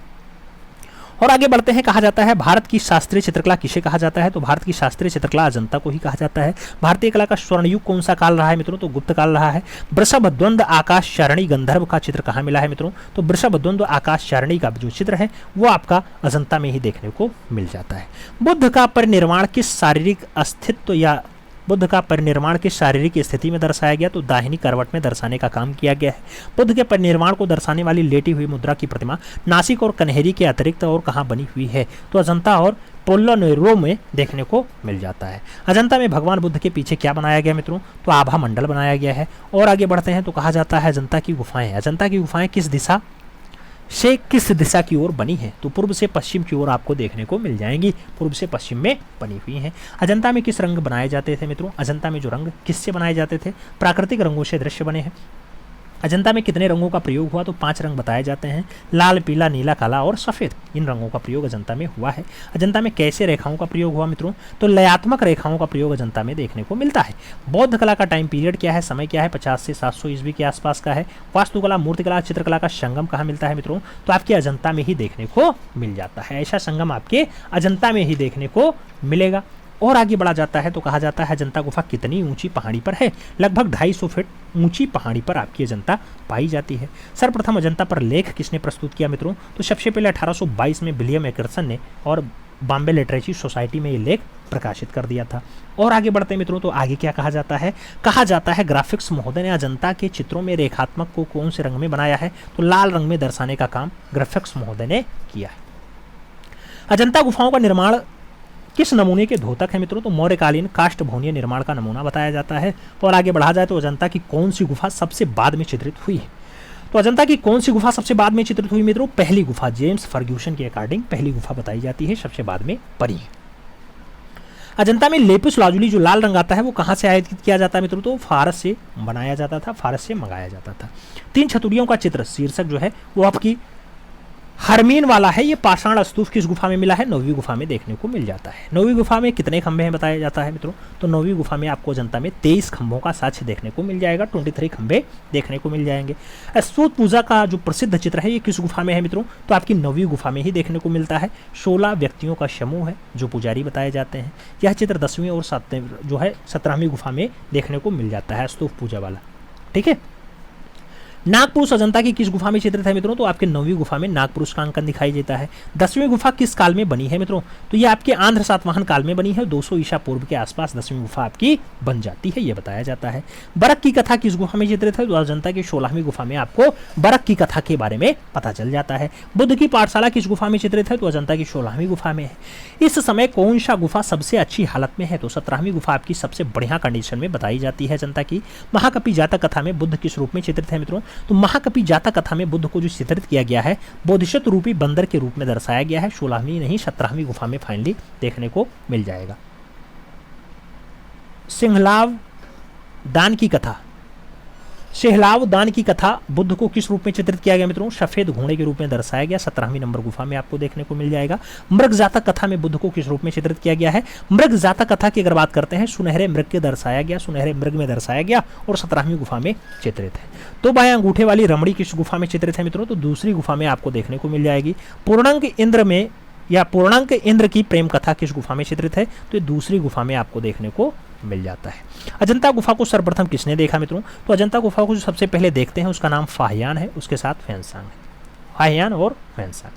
A: और आगे बढ़ते हैं, कहा जाता है भारत की शास्त्रीय चित्रकला किसे कहा जाता है, तो भारत की शास्त्रीय चित्रकला अजंता को ही कहा जाता है। भारतीय कला का स्वर्ण युग कौन सा काल रहा है मित्रों, तो गुप्त काल रहा है। वृषभ द्वंद आकाश चारणी गंधर्व का चित्र कहाँ मिला है मित्रों, तो वृषभ द्वंद आकाश चारणी का जो चित्र है वो आपका अजंता में ही देखने को मिल जाता है। बुद्ध का परिनिर्वाण किस शारीरिक अस्तित्व या बुद्ध का परिनिर्वाण किस शारीरिक स्थिति में दर्शाया गया, तो दाहिनी करवट में दर्शाने का काम किया गया है। बुद्ध के परिनिर्वाण को दर्शाने वाली लेटी हुई मुद्रा की प्रतिमा नासिक और कन्हेरी के अतिरिक्त और कहाँ बनी हुई है, तो अजंता और पोल्लोनेरो में देखने को मिल जाता है। अजंता में भगवान बुद्ध के पीछे क्या बनाया गया मित्रों, तो आभा मंडल बनाया गया है। और आगे बढ़ते हैं तो कहा जाता है अजंता की गुफाएं किस दिशा से किस दिशा की ओर बनी है, तो पूर्व से पश्चिम की ओर आपको देखने को मिल जाएंगी, पूर्व से पश्चिम में बनी हुई हैं। अजंता में किस रंग बनाए जाते थे मित्रों, अजंता में जो रंग किससे बनाए जाते थे, प्राकृतिक रंगों से दृश्य बने हैं। अजंता में कितने रंगों का प्रयोग हुआ, तो 5 रंग बताए जाते हैं, लाल पीला नीला काला और सफ़ेद। इन रंगों का प्रयोग अजंता में हुआ है। अजंता में कैसे रेखाओं का प्रयोग हुआ मित्रों, तो लयात्मक रेखाओं का प्रयोग अजंता में देखने को मिलता है। बौद्ध कला का टाइम पीरियड क्या है, समय क्या है, 50 से 700 ईस्वी के आसपास का है। वास्तुकला मूर्तिकला चित्रकला का संगम कहाँ मिलता है मित्रों, तो आपके अजंता में ही देखने को मिल जाता है। ऐसा संगम आपके अजंता में ही देखने को मिलेगा। और आगे बढ़ा जाता है तो कहा जाता है अजंता गुफा कितनी ऊंची पहाड़ी पर है, लगभग 250 फीट ऊंची पहाड़ी पर आपकी अजंता पाई जाती है। सर्वप्रथम अजंता पर लेख किसने प्रस्तुत किया मित्रों, तो सबसे पहले 1822 में विलियम एकर्सन ने और बॉम्बे लिटरेचर सोसाइटी में ये लेख प्रकाशित कर दिया था। और आगे बढ़ते हैं मित्रों तो आगे क्या कहा जाता है ग्राफिक्स महोदय ने अजंता के चित्रों में रेखात्मक को कौन से रंग में बनाया है, तो लाल रंग में दर्शाने का काम ग्राफिक्स महोदय ने किया है। अजंता गुफाओं का निर्माण किस नमूने के धोतक है मित्रों, तो मौर्यकालीन काष्ठ भवनीय निर्माण का नमूना बताया जाता है। और आगे बढ़ा जाए तो अजंता की कौन सी गुफा सबसे बाद में चित्रित हुई है, तो अजंता की कौन सी गुफा सबसे बाद में चित्रित हुई मित्रों, पहली गुफा जेम्स फर्ग्यूसन के अकॉर्डिंग पहली गुफा बताई जाती है, सबसे बाद में बनी है। अजंता में लेपिस लाजुली जो लाल रंग आता है वो कहाँ से आयातित किया जाता है मित्रों, तो फारस से बनाया जाता था, फारस से मंगाया जाता था। 3 छतुरियों का चित्र शीर्षक जो है वो आपकी हरमीन वाला है। ये पाषाण स्तूप किस गुफा में मिला है, 9वीं गुफा में देखने को मिल जाता है। 9वीं गुफा में कितने खंभे हैं बताया जाता है मित्रों, तो 9वीं गुफा में आपको अजंता में 23 खंभों का साक्ष्य देखने को मिल जाएगा, 23 खंभे देखने को मिल जाएंगे। स्तूप पूजा का जो प्रसिद्ध चित्र है ये किस गुफा में है मित्रों, तो आपकी 9वीं गुफा में ही देखने को मिलता है। 16 व्यक्तियों का समूह है जो पुजारी बताए जाते हैं। यह चित्र 10वीं और 17वीं गुफा में देखने को मिल जाता है स्तूप पूजा वाला, ठीक है। नागपुरुष अजंता की किस गुफा में चित्रित है मित्रों, तो आपके 9वीं गुफा में नागपुरुष का अंकन दिखाई देता है। 10वीं गुफा किस काल में बनी है मित्रों, तो ये आपके आंध्र सातवाहन काल में बनी है। 200 ईसा पूर्व के आसपास 10वीं गुफा आपकी बन जाती है, ये बताया जाता है। बरक की कथा किस गुफा में चित्रित है, तो अजंता की 16वीं गुफा में आपको बरक की कथा के बारे में पता चल जाता है। बुद्ध की पाठशाला किस गुफा में चित्रित है, तो अजंता की 16वीं गुफा में है। इस समय कौन सा गुफा सबसे अच्छी हालत में है, तो 17वीं गुफा आपकी सबसे बढ़िया कंडीशन में बताई जाती है अजंता की। महाकपि जातक कथा में बुद्ध किस रूप में चित्रित है मित्रों, तो महाकपि जातक कथा में बुद्ध को जो चित्रित किया गया है बोधिसत्व रूपी बंदर के रूप में दर्शाया गया है। 16वीं नहीं 17वीं गुफा में फाइनली देखने को मिल जाएगा। सिंहलाव दान की कथा बुद्ध को किस रूप में चित्रित किया गया मित्रों, सफेद घोड़े के रूप में दर्शाया गया। 17वीं नंबर गुफा में आपको देखने को मिल जाएगा। मृग जातक कथा में बुद्ध को किस रूप में चित्रित किया गया है, मृग जातक कथा की अगर बात करते हैं सुनहरे मृग के दर्शाया गया, सुनहरे मृग में दर्शाया गया और 17वीं गुफा में चित्रित है। तो बाएं अंगूठे वाली रमणी किस गुफा में चित्रित है मित्रों, तो दूसरी गुफा में आपको देखने को मिल जाएगी। पूर्णांक इंद्र की प्रेम कथा किस गुफा में चित्रित है, तो ये दूसरी गुफा में आपको देखने को मिल जाता है। अजंता गुफा को सर्वप्रथम किसने देखा मित्रों? तो अजंता गुफा को जो सबसे पहले देखते हैं उसका नाम फाहियान है, उसके साथ फैंसांग है, फाहियान और फैंसांग।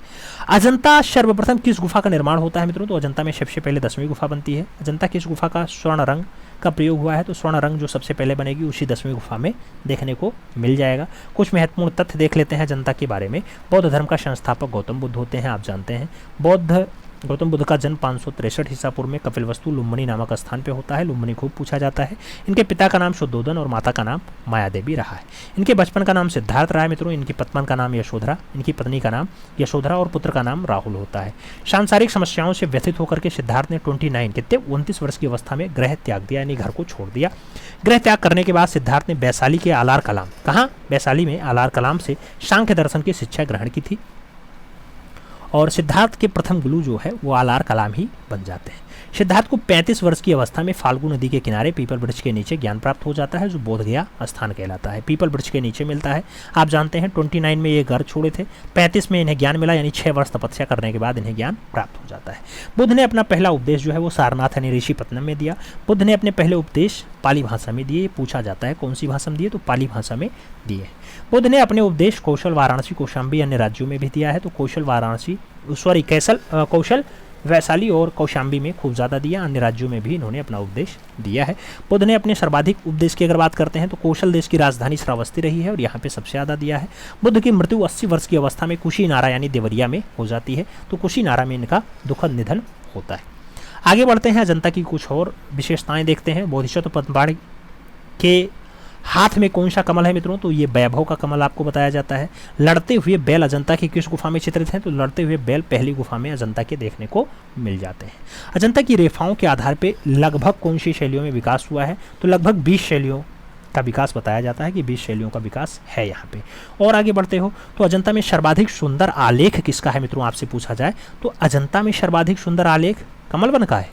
A: अजंता सर्वप्रथम किस गुफा का निर्माण होता है मित्रों? तो अजंता में सबसे पहले 10वीं गुफा बनती है। अजंता किस गुफा का स्वर्ण रंग का प्रयोग हुआ है? तो स्वर्ण रंग जो सबसे पहले बनेगी उसी 10वीं गुफा में देखने को मिल जाएगा। कुछ महत्वपूर्ण तथ्य देख लेते हैं अजंता के बारे में। बौद्ध धर्म का संस्थापक गौतम बुद्ध होते हैं, आप जानते हैं। गौतम बुद्ध का जन्म 563 ईसापुर में कपिलवस्तु लुम्बिनी नामक स्थान पे होता है। लुम्बिनी खूब पूछा जाता है। इनके पिता का नाम शुद्धोदन और माता का नाम माया देवी रहा है। इनके बचपन का नाम सिद्धार्थ रहा है मित्रों। इनकी पत्नी का नाम यशोधरा, इनकी पत्नी का नाम यशोधरा और पुत्र का नाम राहुल होता है। सांसारिक समस्याओं से व्यथित होकर के सिद्धार्थ ने 29 वर्ष की अवस्था में गृह त्याग दिया, यानी घर को छोड़ दिया। गृह त्याग करने के बाद सिद्धार्थ ने वैशाली के आलार कलाम, कहाँ? वैशाली में आलार कलाम से सांख्य दर्शन की शिक्षा ग्रहण की थी और सिद्धार्थ के प्रथम गुरु जो है वो आलार कलाम ही बन जाते हैं। सिद्धार्थ को 35 वर्ष की अवस्था में फाल्गु नदी के किनारे पीपल वृक्ष के नीचे ज्ञान प्राप्त हो जाता है, जो बोधगया स्थान कहलाता है। पीपल वृक्ष के नीचे मिलता है। आप जानते हैं 29 में ये घर छोड़े थे, 35 में इन्हें ज्ञान मिला, यानी 6 वर्ष तपस्या करने के बाद इन्हें ज्ञान प्राप्त हो जाता है। बुद्ध ने अपना पहला उपदेश जो है वो सारनाथ यानी ऋषिपत्तनम में दिया। बुद्ध ने अपने पहले उपदेश पाली भाषा में दिए। पूछा जाता है कौन सी भाषा में दिए? तो पाली भाषा में दिए। बुद्ध ने अपने उपदेश कौशल, वाराणसी, कौशाम्बी अन्य राज्यों में भी दिया है। तो कौशल, वैशाली और कौशाम्बी में खूब ज़्यादा दिया, अन्य राज्यों में भी इन्होंने अपना उपदेश दिया है। बुद्ध ने अपने सर्वाधिक उपदेश की अगर बात करते हैं तो कौशल देश की राजधानी श्रावस्ती रही है और यहाँ पे सबसे ज़्यादा दिया है। बुद्ध की मृत्यु 80 वर्ष की अवस्था में कुशीनारा यानी देवरिया में हो जाती है। तो कुशीनारा में इनका दुखद निधन होता है। आगे बढ़ते हैं, अजंता की कुछ और विशेषताएं देखते हैं। बोधिसत्व पद्मपाणि के हाथ में कौन सा कमल है मित्रों? तो ये वैभव का कमल आपको बताया जाता है। लड़ते हुए बैल अजंता की किस गुफा में चित्रित हैं? तो लड़ते हुए बैल पहली गुफा में अजंता के देखने को मिल जाते हैं। अजंता की रेखाओं के आधार पर लगभग कौन सी शैलियों में विकास हुआ है? तो लगभग 20 शैलियों का विकास बताया जाता है कि 20 शैलियों का विकास है यहाँ पे। और आगे बढ़ते हो तो अजंता में सर्वाधिक सुंदर आलेख किसका है मित्रों? आपसे पूछा जाए तो अजंता में सर्वाधिक सुंदर आलेख कमल वन का है।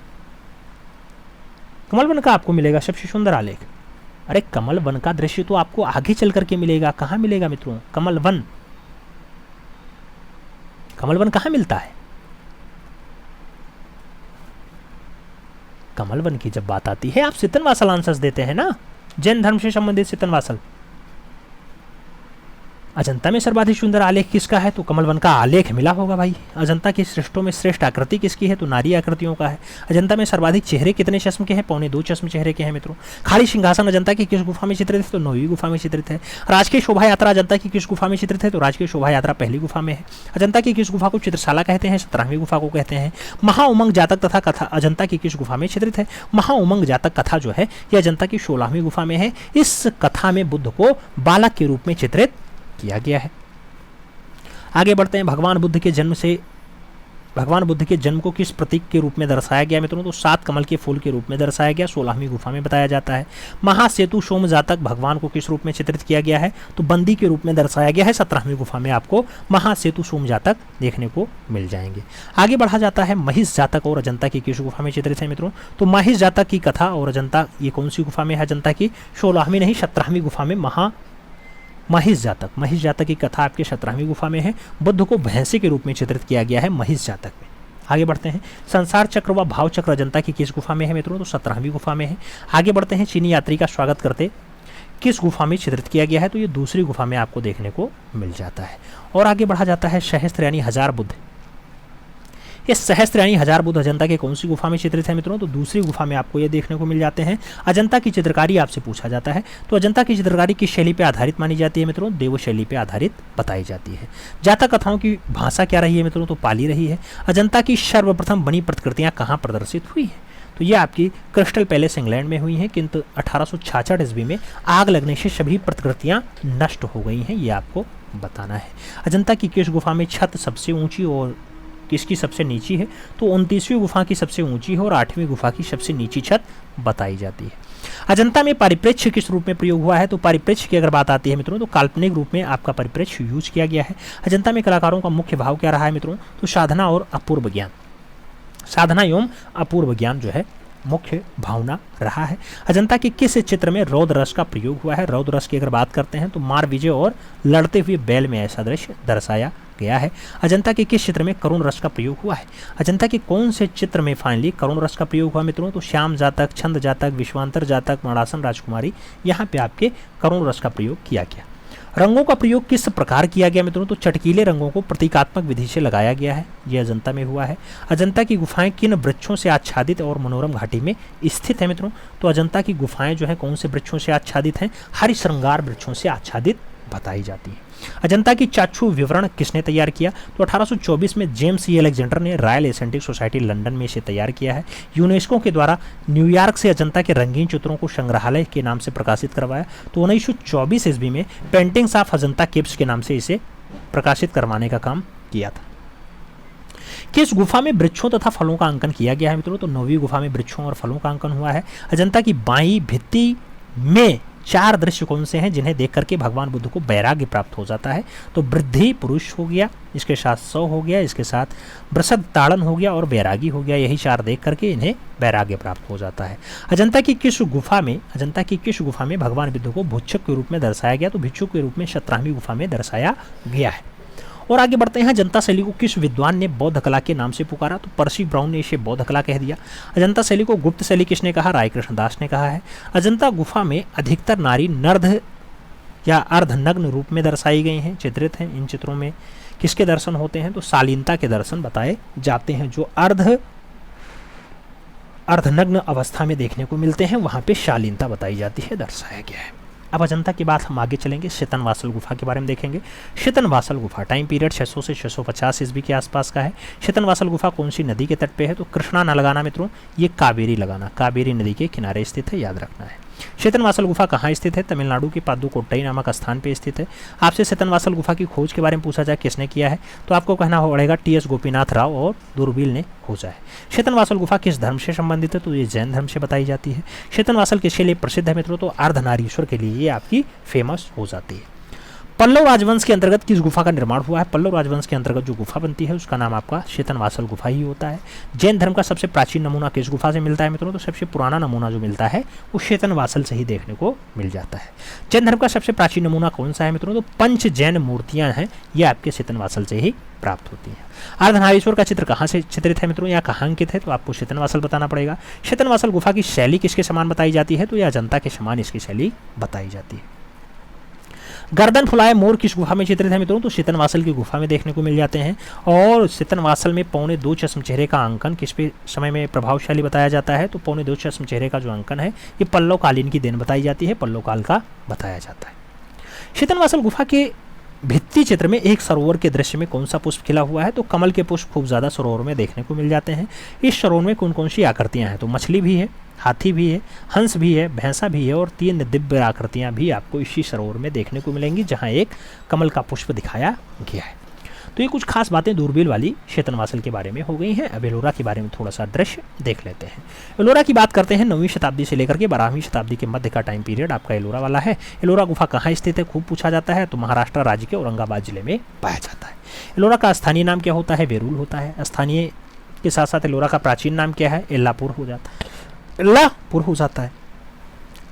A: कमल वन का आपको मिलेगा सबसे सुंदर आलेख। अरे कमल वन का दृश्य तो आपको आगे चल करके मिलेगा। कहाँ मिलेगा मित्रों कमल वन? कमल वन कहाँ मिलता है? कमल वन की जब बात आती है, आप सितनवासल आंसर्स देते हैं ना, जैन धर्म से संबंधित सितनवासल। अजंता में सर्वाधिक सुंदर आलेख किसका है? तो कमल वन का आलेख मिला होगा भाई। अजंता की श्रेष्ठों में श्रेष्ठ आकृति किसकी है? तो नारी आकृतियों का है। अजंता में सर्वाधिक चेहरे कितने चश्म के हैं? 2.25 चश्म चेहरे के हैं मित्रों। खाली सिंहासन अजंता की किस गुफा में चित्रित है? तो 9वीं गुफा में चित्रित है। राजकीय शोभा यात्रा अजंता की किस गुफा में चित्रित है? तो राजकीय शोभा यात्रा पहली गुफा में है। अजंता की किस गुफा को चित्रशाला कहते हैं? 17वीं गुफा को कहते हैं। महाउमंग जातक तथा कथा अजंता की किस गुफा में चित्रित है? महाउमंग जातक कथा जो है यह अजंता की 16वीं गुफा में है। इस कथा में बुद्ध को बालक के रूप में चित्रित किया गया है। आगे बढ़ते हैं, भगवान बुद्ध के जन्म को किस प्रतीक के रूप में दर्शाया गया मित्रों? तो 7 कमल के फूल के रूप में दर्शाया गया, 16वीं गुफा में बताया जाता है। महासेतु सोम जातक भगवान को किस रूप में चित्रित किया गया है? तो बंदी के रूप में दर्शाया गया है। 17वीं गुफा में आपको महासेतु सोम जातक देखने को मिल जाएंगे। आगे बढ़ा जाता है, महिष जातक और अजंता की किस गुफा में चित्रित है मित्रों? तो महिष जातक की कथा और अजंता ये कौन सी गुफा में है? अजंता की 16वीं नहीं 17वीं गुफा में महिष जातक की कथा आपके 17वीं गुफा में है। बुद्ध को भैंसे के रूप में चित्रित किया गया है महिष जातक में। आगे बढ़ते हैं, संसार चक्र व भाव चक्र अजंता की किस गुफा में है मित्रों? तो 17वीं गुफा में है। आगे बढ़ते हैं, चीनी यात्री का स्वागत करते किस गुफा में चित्रित किया गया है? तो ये दूसरी गुफा में आपको देखने को मिल जाता है। और आगे बढ़ा जाता है, सहस्त्र यानी 1000 बुद्ध। ये सहस्त्र यानी 1000 बुद्ध अजंता के कौन सी गुफा में चित्रित है मित्रों? तो दूसरी गुफा में आपको ये देखने को मिल जाते हैं। अजंता की चित्रकारी आपसे पूछा जाता है तो अजंता की चित्रकारी किस शैली पे आधारित मानी जाती है मित्रों? देव शैली पे आधारित बताई जाती है। जातक कथाओं की भाषा क्या रही है मित्रों? तो पाली रही है। अजंता की सर्वप्रथम बनी प्रतिकृतियां कहाँ प्रदर्शित हुई है? तो ये आपकी क्रिस्टल पैलेस इंग्लैंड में हुई हैं, किंतु 1866 ईस्वी में आग लगने से सभी प्रतिकृतियां नष्ट हो गई हैं, ये आपको बताना है। अजंता की किस गुफा में छत सबसे ऊंची और किसकी सबसे नीची है? तो 29वीं गुफा की सबसे ऊंची है और 8वीं गुफा की सबसे नीची छत बताई जाती है। अजंता में परिप्रेक्ष्य किस रूप में प्रयोग हुआ है? तो परिप्रेक्ष्य की अगर बात आती है मित्रों तो काल्पनिक रूप में आपका परिप्रेक्ष्य यूज किया गया है। अजंता में कलाकारों का मुख्य भाव क्या रहा है मित्रों? तो साधना और अपूर्व ज्ञान, साधना एवं अपूर्व ज्ञान जो है मुख्य भावना रहा है। अजंता के किस चित्र में रौद्र रस का प्रयोग हुआ है? रौद्र रस की अगर बात करते हैं तो मार विजय और लड़ते हुए बैल में ऐसा दृश्य दर्शाया गया है। अजंता के किस चित्र में करुण रस का प्रयोग हुआ है? अजंता के कौन से चित्र में फाइनली करुण रस का प्रयोग हुआ मित्रों? तो श्याम जातक, छंद जातक, विश्वांतर जातक, मणासन राजकुमारी, यहाँ पे आपके करुण रस का प्रयोग किया गया। रंगों का प्रयोग किस प्रकार किया गया मित्रों? तो चटकीले रंगों को प्रतीकात्मक विधि से लगाया गया है। यह अजंता में हुआ है। अजंता की गुफाएं किन वृक्षों से आच्छादित और मनोरम घाटी में स्थित है मित्रों? तो अजंता की गुफाएं जो है कौन से वृक्षों से आच्छादित हैं? हरि श्रृंगार वृक्षों से आच्छादित बताई जाती है। अजंता की चाक्षु विवरण किसने तैयार किया? तो 1824 में जेम्स ई अलेक्जेंडर ने रॉयल एशियाटिक सोसाइटी लंदन में इसे तैयार किया है। यूनेस्को के द्वारा न्यूयॉर्क से अजंता के रंगीन चित्रों को संग्रहालय के नाम से प्रकाशित करवाया। तो 1924 ईस्वी में पेंटिंग्स ऑफ अजंता केव्स के नाम से इसे प्रकाशित करवाने का काम किया था। किस गुफा में वृक्षों तथा फलों का अंकन किया गया है मित्रों? तो 9वीं गुफा में वृक्षों और फलों का अंकन हुआ है। अजंता की बाईं भित्ति में 4 दृश्य कौन से हैं जिन्हें देख करके भगवान बुद्ध को वैराग्य प्राप्त हो जाता है? तो वृद्धि पुरुष हो गया, इसके साथ 100 हो गया, इसके साथ वृषद ताड़न हो गया और वैरागी हो गया। यही 4 देख करके इन्हें वैराग्य प्राप्त हो जाता है। अजंता की किस गुफा में भगवान बुद्ध को भिक्षुक के रूप में दर्शाया गया? तो भिक्षुक के रूप में 17वीं गुफा में दर्शाया गया है। और आगे बढ़ते हैं। अजंता शैली को किस विद्वान ने बौद्ध कला के नाम से पुकारा? तो पर्सी ब्राउन ने इसे बौद्ध कला कह दिया। अजंता शैली को गुप्त शैली किसने कहा? राय कृष्ण दास ने कहा है। अजंता गुफा में अधिकतर नारी नर्ध या अर्धनग्न रूप में दर्शाई गई हैं, चित्रित हैं। इन चित्रों में किसके दर्शन होते हैं? तो शालीनता के दर्शन बताए जाते हैं। जो अर्धनग्न अवस्था में देखने को मिलते हैं वहाँ पे शालीनता बताई जाती है, दर्शाया गया है। अब अजंता के बाद हम आगे चलेंगे, शेतनवासल गुफा के बारे में देखेंगे। शेतनवासल गुफा टाइम पीरियड 600 से 650 ईस्वी के आसपास का है। शेतनवासल गुफा कौन सी नदी के तट पे है? तो कृष्णा न लगाना मित्रों, ये कावेरी लगाना, कावेरी नदी के किनारे स्थित है, याद रखना है। शेतनवासल गुफा कहाँ स्थित है? तमिलनाडु के पादुकोट्टई नामक स्थान पर स्थित है। आपसे शेतनवासल गुफा की खोज के बारे में पूछा जाए किसने किया है, तो आपको कहना पड़ेगा टी.एस. गोपीनाथ राव और दूरबील ने खोजा है। शेतनवासल गुफा किस धर्म से संबंधित है? तो ये जैन धर्म से बताई जाती है। शेतनवासल किसके लिए प्रसिद्ध है मित्रों? तो अर्धनारीश्वर के लिए ये आपकी फेमस हो जाती है। पल्लव राजवंश के अंतर्गत किस गुफा का निर्माण हुआ है? पल्लव राजवंश के अंतर्गत जो गुफा बनती है उसका नाम आपका शेतनवासल गुफा ही होता है। जैन धर्म का सबसे प्राचीन नमूना किस गुफा से मिलता है मित्रों? तो सबसे पुराना नमूना जो मिलता है वो शेतनवासल से ही देखने को मिल जाता है। जैन धर्म का सबसे प्राचीन नमूना कौन सा है मित्रों? तो पंच जैन मूर्तियां हैं, ये आपके शेतनवासल से ही प्राप्त होती हैं। अर्धनारीश्वर का चित्र कहाँ से चित्रित है मित्रों, या कहाँ अंकित है? तो आपको शेतनवासल बताना पड़ेगा। शेतनवासल गुफा की शैली किसके समान बताई जाती है? तो यह अजंता के समान इसकी शैली बताई जाती है। गर्दन फुलाए मोर किस गुफा में चित्रित है मित्रों? तो शेतनवासल की गुफा में देखने को मिल जाते हैं। और शेतनवासल में 2.25 चश्म चेहरे का अंकन किस पे समय में प्रभावशाली बताया जाता है? तो 2.25 चश्म चेहरे का जो अंकन है ये पल्लव कालीन की देन बताई जाती है, पल्लव काल का बताया जाता है। शेतनवासल गुफा के भित्ति चित्र में एक सरोवर के दृश्य में कौन सा पुष्प खिला हुआ है? तो कमल के पुष्प खूब ज़्यादा सरोवर में देखने को मिल जाते हैं। इस सरोवर में कौन कौन सी आकृतियाँ हैं? तो मछली भी है, हाथी भी है, हंस भी है, भैंसा भी है और 3 दिव्य आकृतियाँ भी आपको इसी सरोवर में देखने को मिलेंगी जहाँ एक कमल का पुष्प दिखाया गया है। तो ये कुछ खास बातें दूरबील वाली शेतनवासल के बारे में हो गई हैं। अब एलोरा के बारे में थोड़ा सा दृश्य देख लेते हैं। एलोरा की बात करते हैं। 9वीं शताब्दी से लेकर के 12वीं शताब्दी के मध्य का टाइम पीरियड आपका एलोरा वाला है। एलोरा गुफा कहाँ स्थित है खूब पूछा जाता है, तो महाराष्ट्र राज्य के औरंगाबाद जिले में पाया जाता है। एलोरा का स्थानीय नाम क्या होता है? वेरूल होता है। स्थानीय के साथ साथ एलोरा का प्राचीन नाम क्या है? एल्लापुर हो जाता है।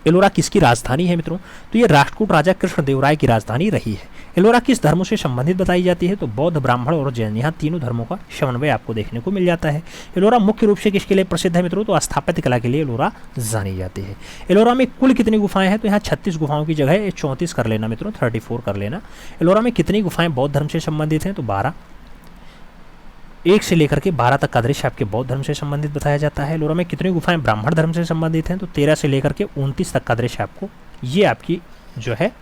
A: एलोरा किसकी राजधानी है मित्रों? तो ये राष्ट्रकूट राजा कृष्णदेवराय की राजधानी रही है। एलोरा किस धर्मों से संबंधित बताई जाती है? तो बौद्ध, ब्राह्मण और जैन, यहाँ तीनों धर्मों का समन्वय आपको देखने को मिल जाता है। एलोरा मुख्य रूप से किसके लिए प्रसिद्ध है मित्रों? तो स्थापत्य कला के लिए एलोरा जानी जाती है। एलोरा में कुल कितनी गुफाएं हैं? तो यहाँ 36 गुफाओं की जगह 34 कर लेना मित्रों, 34 कर लेना। एलोरा में कितनी गुफाएं बौद्ध धर्म से संबंधित हैं? तो 12। 1 से लेकर के 12 तक का दृश्य आपके बौद्ध धर्म से संबंधित बताया जाता है। एलोरा में कितनी गुफाएं ब्राह्मण धर्म से संबंधित हैं? तो 13 से लेकर के 29 तक का दृश्य आपको ये आपकी जो है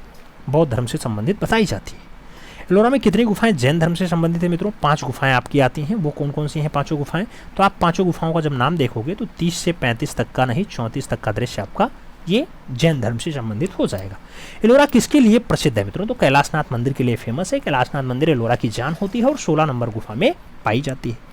A: बौद्ध धर्म से संबंधित बताई जाती है। एलोरा में कितनी गुफाएं जैन धर्म से संबंधित है मित्रों? 5 गुफाएं आपकी आती हैं। वो कौन कौन सी हैं 5 गुफाएं? तो आप 5 गुफाओं का जब नाम देखोगे तो 30 से 35 तक का नहीं, 34 तक का दृश्य आपका ये जैन धर्म से संबंधित हो जाएगा। एलोरा किसके लिए प्रसिद्ध है मित्रों? तो कैलाशनाथ मंदिर के लिए फेमस है। कैलाशनाथ मंदिर एलोरा की जान होती है और 16 नंबर गुफा में पाई जाती है।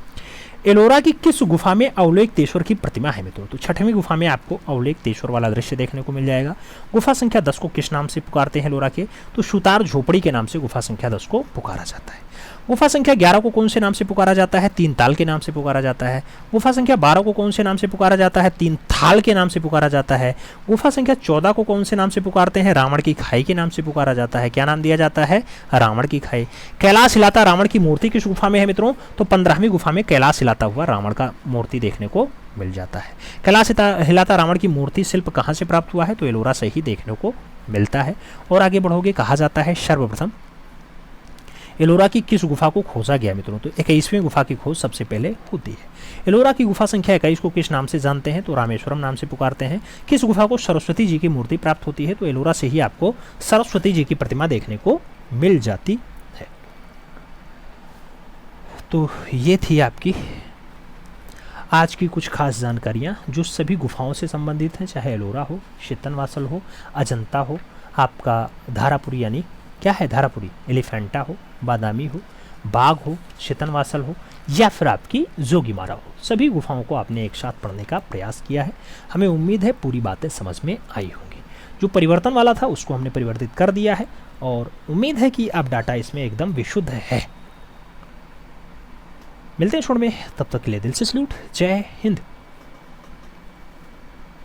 A: एलोरा की किस गुफा में अवलोकितेश्वर की प्रतिमा है मित्रों? तो 6वीं गुफा में आपको अवलोकितेश्वर वाला दृश्य देखने को मिल जाएगा। गुफा संख्या 10 को किस नाम से पुकारते हैं एलोरा के? तो सुतार झोपड़ी के नाम से गुफा संख्या 10 को पुकारा जाता है। गुफा संख्या 11 को कौन से नाम से पुकारा जाता है? तीन ताल के नाम से पुकारा जाता है। गुफा संख्या 12 को कौन से नाम से पुकारा जाता है? तीन थाल के नाम से पुकारा जाता है। गुफा संख्या 14 को कौन से नाम से पुकारते हैं? रावण की खाई के नाम से पुकारा जाता है। क्या नाम दिया जाता है? रावण की खाई। कैलाश हिलाता रावण की मूर्ति किस गुफा में है मित्रों? तो 15वीं गुफा में कैलाश हिलाता हुआ रावण का मूर्ति देखने को मिल जाता है। कैलाश हिलाता रावण की मूर्ति शिल्प कहाँ से प्राप्त हुआ है? तो एलोरा से ही देखने को मिलता है। और आगे बढ़ोगे, कहा जाता है सर्वप्रथम एलोरा की किस गुफा को खोजा गया मित्रों? तो 21वीं गुफा की खोज सबसे पहले होती है। एलोरा की गुफा संख्या 21 को किस नाम से जानते हैं? तो रामेश्वरम नाम से पुकारते हैं। किस गुफा को सरस्वती जी की मूर्ति प्राप्त होती है? तो एलोरा से ही आपको सरस्वती जी की प्रतिमा देखने को मिल जाती है। तो ये थी आपकी आज की कुछ खास जानकारियाँ जो सभी गुफाओं से संबंधित हैं, चाहे एलोरा हो, शीतनवासल हो, अजंता हो, आपका धारापुरी यानी क्या है धारापुरी, एलिफेंटा हो, बादामी हो, बाघ हो, शीतनवासल हो, या फिर आपकी जोगीमारा हो, सभी गुफाओं को आपने एक साथ पढ़ने का प्रयास किया है। हमें उम्मीद है पूरी बातें समझ में आई होंगी। जो परिवर्तन वाला था उसको हमने परिवर्तित कर दिया है और उम्मीद है कि अब डाटा इसमें एकदम विशुद्ध है। मिलते हैं छोड़ में, तब तक के लिए दिल से सल्यूट। जय हिंद।